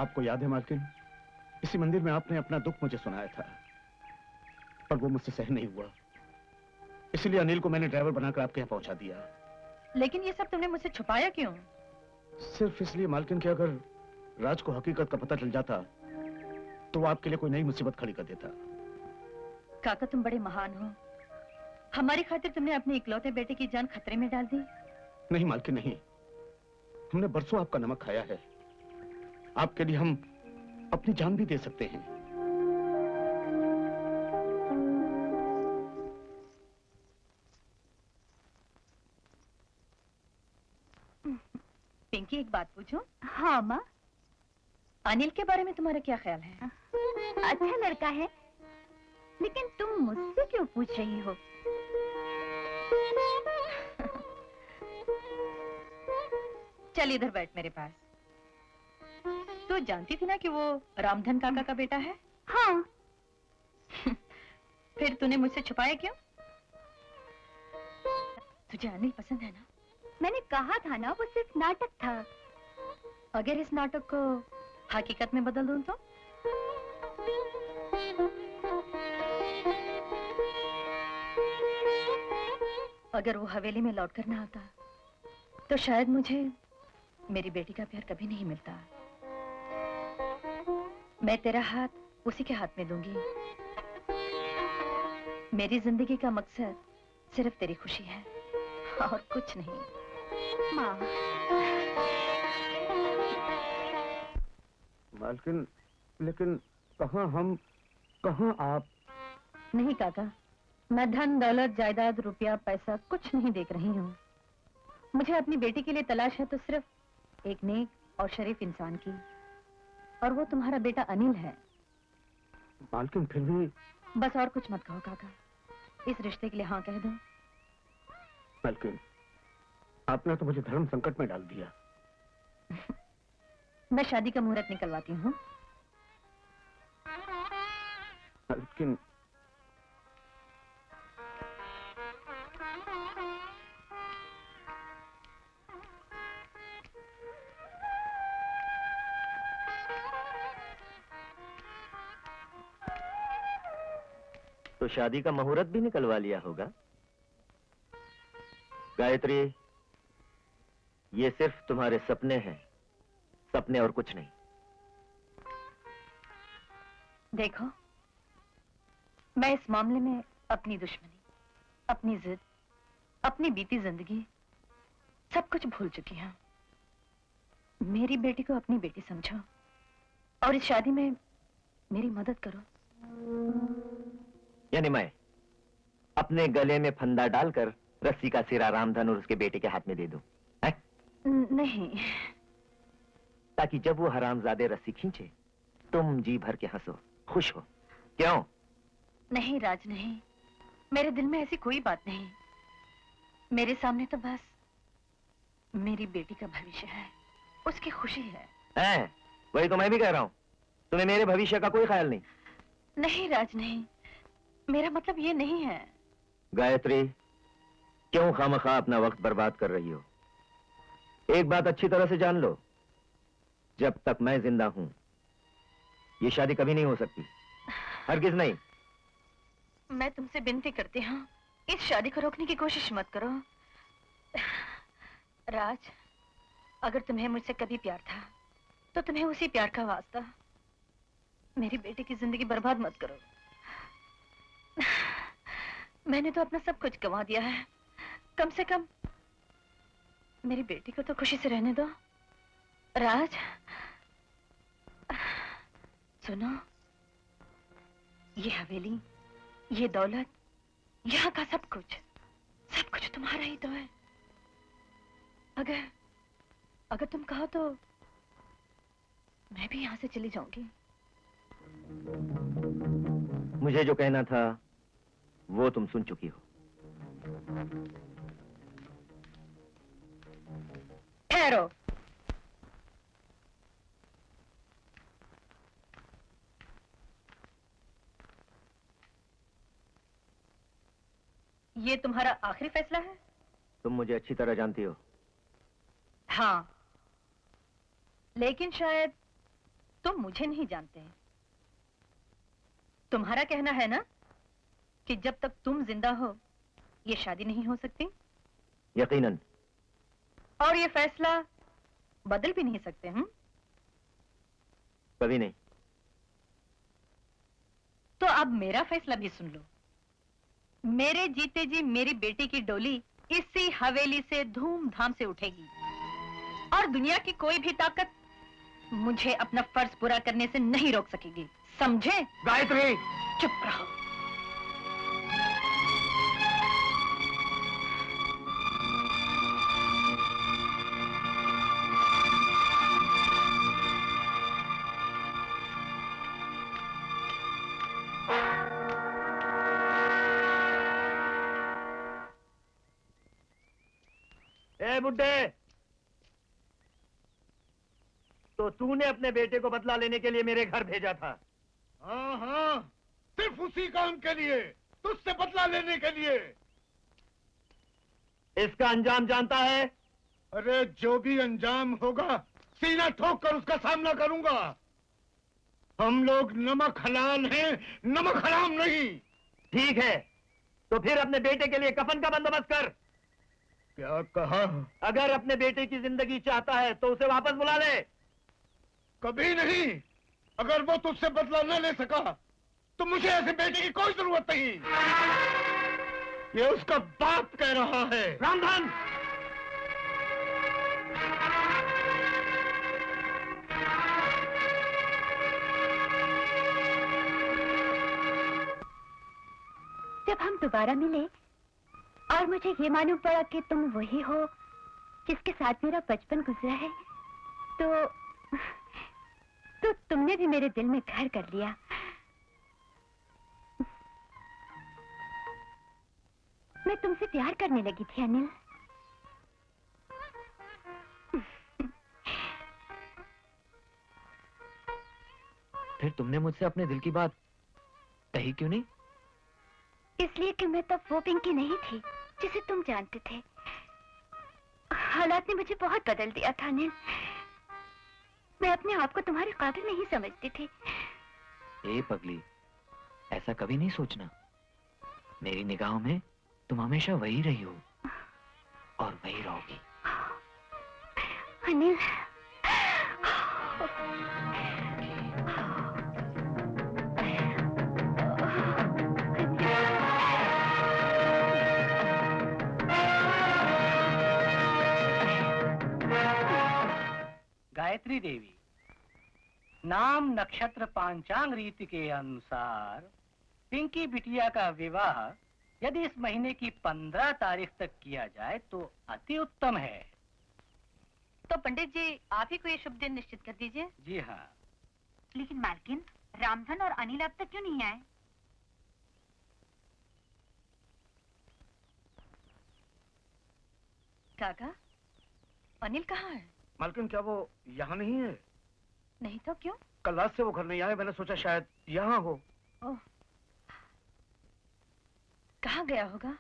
आपको याद है मालकिन, इसी मंदिर में आपने अपना दुख मुझे सुनाया था, पर वो मुझसे सहन नहीं हुआ। इसलिए अनिल को मैंने ड्राइवर बनाकर आपके यहाँ पहुंचा दिया।
लेकिन ये सब तुमने मुझसे छुपाया क्यों?
सिर्फ इसलिए मालकिन कि अगर राज को हकीकत का पता चल जाता तो वो आपके लिए कोई नई मुसीबत खड़ी कर देता।
काका तुम बड़े महान हो। हमारी खातिर तुमने अपने इकलौते बेटे की जान खतरे में डाल दी।
नहीं मालकिन नहीं, हमने बरसों आपका नमक खाया है। आपके लिए हम अपनी जान भी दे सकते हैं।
पिंकी एक बात पूछूं?
हाँ माँ।
अनिल के बारे में तुम्हारा क्या ख्याल है?
अच्छा लड़का है, लेकिन तुम मुझसे क्यों पूछ रही हो?
चल इधर बैठ मेरे पास। तू जानती थी ना कि वो रामधन काका का बेटा है?
हाँ।
फिर तूने मुझसे छुपाया क्यों? तुझे अनिल पसंद है ना?
मैंने कहा था ना वो सिर्फ नाटक था।
अगर इस नाटक को हकीकत में बदल दूं तो? अगर वो हवेली में लौट कर ना आता तो शायद मुझे मेरी बेटी का प्यार कभी नहीं मिलता। मैं तेरा हाथ उसी के हाथ में दूंगी। मेरी जिंदगी का मकसद सिर्फ तेरी खुशी है और कुछ नहीं।
माँ।
मालकिन, लेकिन कहाँ हम, कहाँ आप?
नहीं काका, मैं धन दौलत जायदाद रुपया पैसा कुछ नहीं देख रही हूँ। मुझे अपनी बेटी के लिए तलाश है तो सिर्फ एक नेक और शरीफ इंसान की, और वो तुम्हारा बेटा अनिल है।
मालकिन फिर भी।
बस और कुछ मत कहो काका, इस रिश्ते के लिए हाँ कह दो।
मालकिन, आपने तो मुझे धर्म संकट में डाल दिया।
मैं शादी का मुहूर्त निकलवाती हूँ।
मालकिन,
तो शादी का मुहूर्त भी निकलवा लिया होगा। गायत्री, ये सिर्फ तुम्हारे सपने हैं, सपने और कुछ नहीं।
देखो, मैं इस मामले में अपनी दुश्मनी, अपनी जिद, अपनी बीती जिंदगी सब कुछ भूल चुकी हूँ। मेरी बेटी को अपनी बेटी समझो और इस शादी में मेरी मदद करो।
यानी मैं अपने गले में फंदा डालकर रस्सी का सिरा रामधन और उसके बेटे के हाथ में दे दूं?
नहीं,
ताकि जब वो हरामजादे रस्सी खींचे तुम जी भर के हंसो, खुश हो। क्यों?
नहीं राज, नहीं, मेरे दिल में ऐसी कोई बात नहीं। मेरे सामने तो बस मेरी बेटी का भविष्य है, उसकी खुशी है।
वही तो मैं भी कह रहा हूँ। तुम्हें मेरे भविष्य का कोई ख्याल नहीं?
नहीं राज, नहीं, मेरा मतलब ये नहीं है।
गायत्री, क्यों खामखा अपना वक्त बर्बाद कर रही हो? एक बात अच्छी तरह से जान लो, जब तक मैं जिंदा हूं ये शादी कभी नहीं हो सकती, हरगिज नहीं।
मैं तुमसे विनती करती हूँ, इस शादी को रोकने की कोशिश मत करो। राज, अगर तुम्हें मुझसे कभी प्यार था तो तुम्हें उसी प्यार का वास्ता, मेरी बेटी की जिंदगी बर्बाद मत करो। मैंने तो अपना सब कुछ गंवा दिया है, कम से कम मेरी बेटी को तो खुशी से रहने दो। राज, सुनो, ये हवेली, ये दौलत, यहाँ का सब कुछ तुम्हारा ही तो है। अगर तुम कहो तो मैं भी यहाँ से चली जाऊंगी।
मुझे जो कहना था वो तुम सुन चुकी हो।
ठहरो। ये तुम्हारा आखिरी फैसला है?
तुम मुझे अच्छी तरह जानती हो।
हाँ, लेकिन शायद तुम मुझे नहीं जानते। तुम्हारा कहना है ना कि जब तक तुम जिंदा हो ये शादी नहीं हो सकती?
यकीनन।
और ये फैसला बदल भी नहीं सकते?
कभी नहीं।
तो अब मेरा फैसला भी सुन लो। मेरे जीते जी मेरी बेटी की डोली इसी हवेली से धूमधाम से उठेगी और दुनिया की कोई भी ताकत मुझे अपना फर्ज पूरा करने से नहीं रोक सकेगी, समझे?
गायत्री,
चुप रहो।
ए बुड्ढे, तो तूने अपने बेटे को बदला लेने के लिए मेरे घर भेजा था?
हाँ हाँ, सिर्फ उसी काम के लिए, तुझसे बदला लेने के लिए।
इसका अंजाम जानता है?
अरे जो भी अंजाम होगा सीना ठोक कर उसका सामना करूंगा। हम लोग नमक हलाल हैं, नमक हराम नहीं।
ठीक है, तो फिर अपने बेटे के लिए कफन का बंदोबस्त कर।
क्या कहा?
अगर अपने बेटे की जिंदगी चाहता है तो उसे वापस बुला ले।
कभी नहीं। अगर वो तुझसे बदला न ले सका तो मुझे ऐसे बेटे की कोई जरूरत नहीं। ये उसका बाप कह रहा है।
रामधन,
जब हम दोबारा मिले और मुझे ये मालूम पड़ा कि तुम वही हो जिसके साथ मेरा बचपन गुजरा है, तो तुमने भी मेरे दिल में घर कर लिया। मैं तुमसे प्यार करने लगी थी अनिल।
फिर तुमने मुझसे अपने दिल की बात कही क्यों नहीं?
इसलिए कि मैं तब वो पिंकी नहीं थी जिसे तुम जानते थे। हालात ने मुझे बहुत बदल दिया था अनिल। मैं अपने आप को तुम्हारे काबिल नहीं समझती थी।
ए पगली, ऐसा कभी नहीं सोचना। मेरी निगाहों में तुम हमेशा वही रही हो और वही रहोगी।
अनिल,
गायत्री देवी, नाम नक्षत्र पांचांग रीति के अनुसार पिंकी बिटिया का विवाह यदि इस महीने की 15 तारीख तक किया जाए तो अति उत्तम है।
तो पंडित जी, आप ही को ये शुभ दिन निश्चित कर दीजिए।
जी हाँ।
लेकिन मालकिन, रामधन और अनिल अब तक क्यों नहीं आए?
काका, अनिल कहाँ है?
मालकिन, क्या वो यहाँ नहीं है?
नहीं तो क्यों?
कल रात से वो घर नहीं आए, मैंने सोचा शायद यहाँ हो।
ओह, कहाँ गया होगा?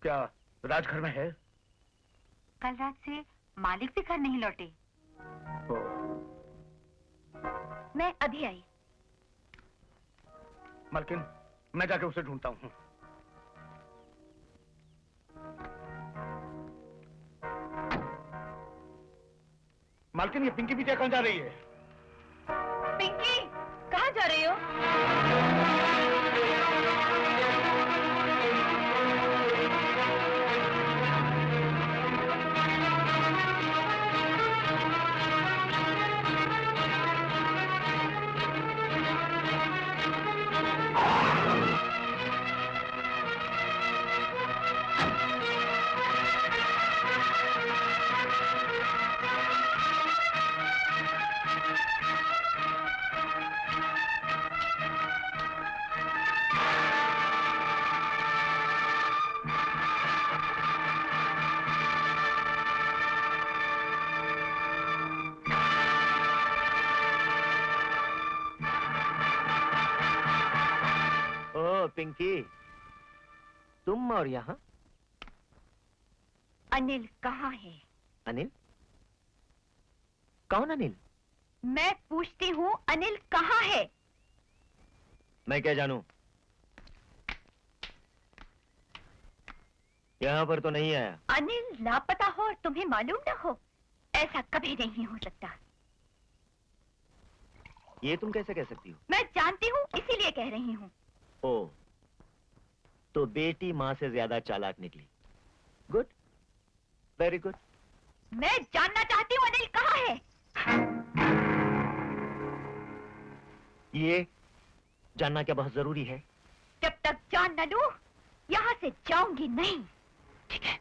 क्या राज घर में है?
कल रात से मालिक भी घर नहीं लौटे।
मैं अभी आई।
मालकिन, मैं जाके उसे ढूंढता हूँ। मालकिन, ये पिंकी बिटिया कहाँ जा रही है?
पिंकी, कहाँ जा रही हो?
पिंकी, तुम और यहाँ?
अनिल कहाँ है?
अनिल? कौन अनिल?
मैं पूछती हूँ, अनिल कहाँ है?
मैं क्या जानूं? यहाँ पर तो नहीं आया।
अनिल लापता हो और तुम्हें मालूम न हो, ऐसा कभी नहीं हो सकता।
ये तुम कैसे कह सकती हो?
मैं जानती हूँ, इसीलिए कह रही हूँ।
ओ, तो बेटी माँ से ज्यादा चालाक निकली। Good, very good.
मैं जानना चाहती हूँ अनिल कहाँ है?
ये जानना क्या बहुत जरूरी है?
जब तक जान न लूं, यहाँ से जाऊंगी नहीं।
ठीक है।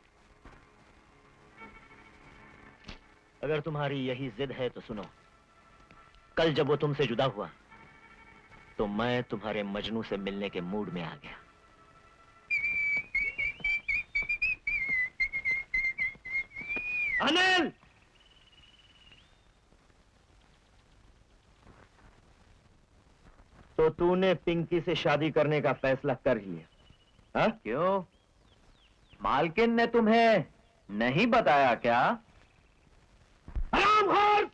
अगर तुम्हारी यही जिद है तो सुनो, कल जब वो तुमसे जुदा हुआ तो मैं तुम्हारे मजनू से मिलने के मूड में आ गया। अनिल! तो तूने पिंकी से शादी करने का फैसला कर ही लिया? हाँ? क्यों? मालकिन ने तुम्हें नहीं बताया क्या? हरामखोर!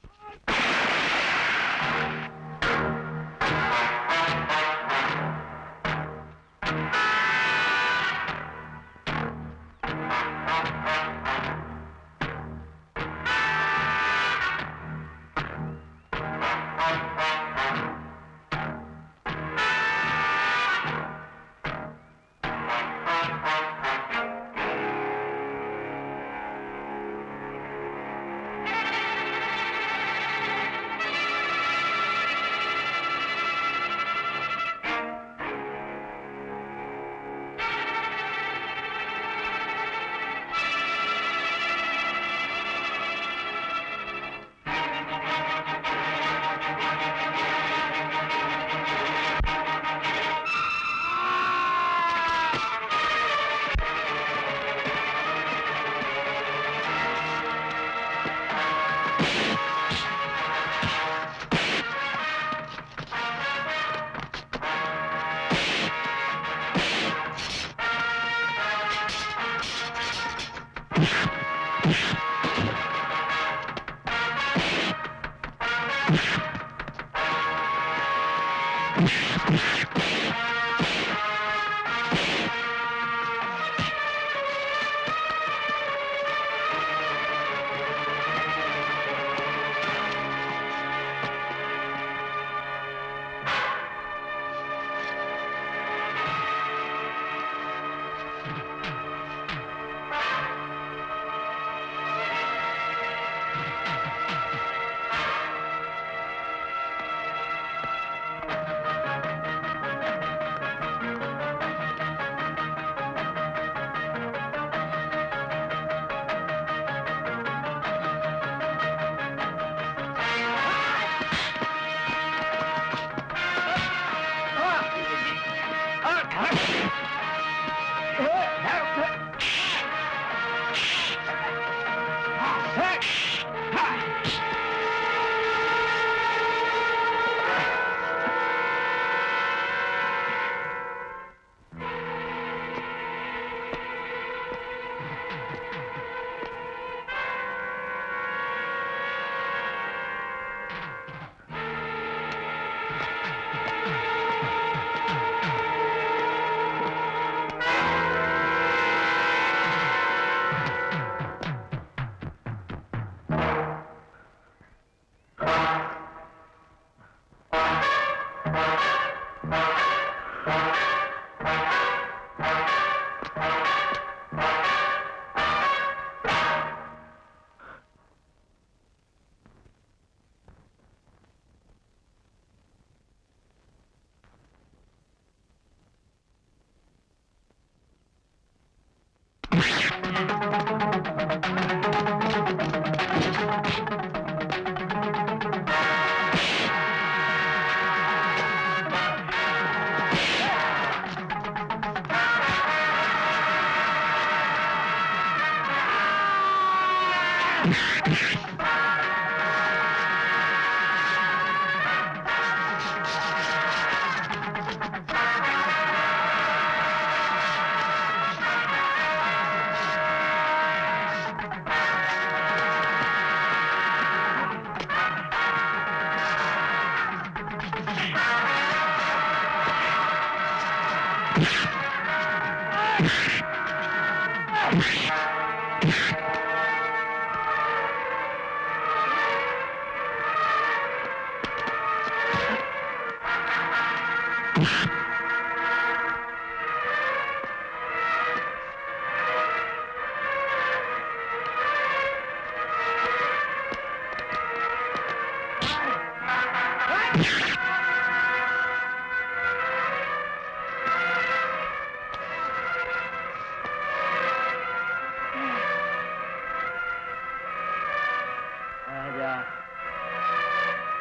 आजा।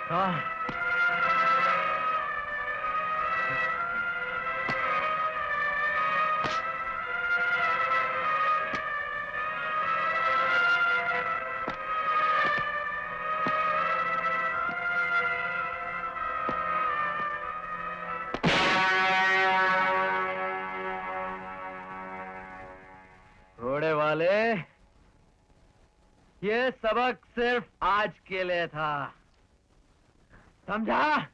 हाँ। घोड़े वाले, ये सबक सिर्फ आज के लिए था, समझा?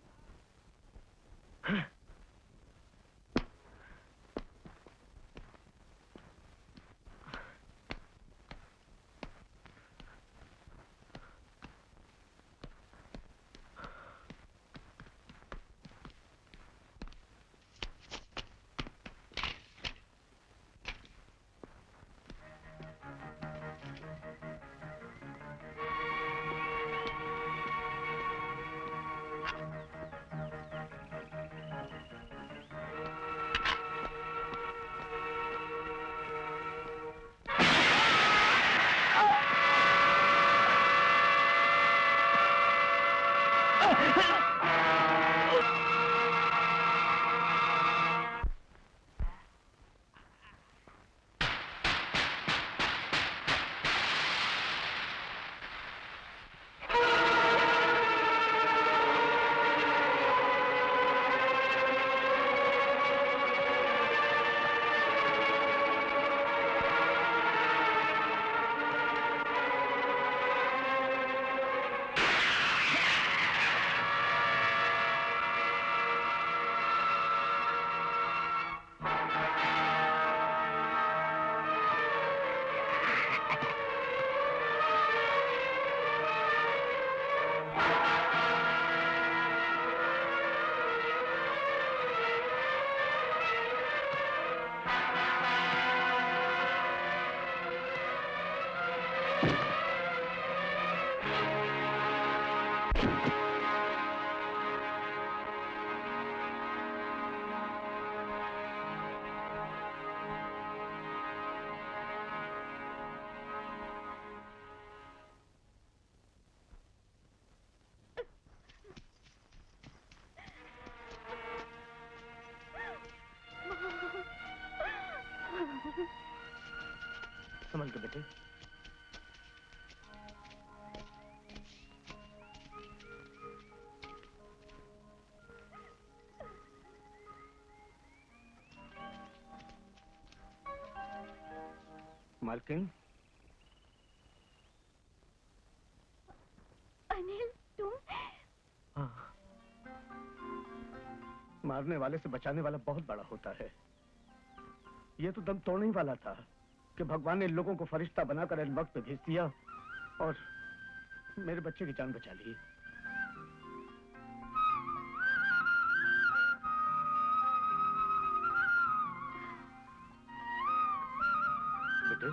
संभल के बेटे। मालकिन,
अनिल तुम?
हाँ। मारने वाले से बचाने वाला बहुत बड़ा होता है। ये तो दम तोड़ने ही वाला था कि भगवान ने लोगों को फरिश्ता बनाकर इन वक्त पे भेज दिया और मेरे बच्चे की जान बचा ली। बेटे,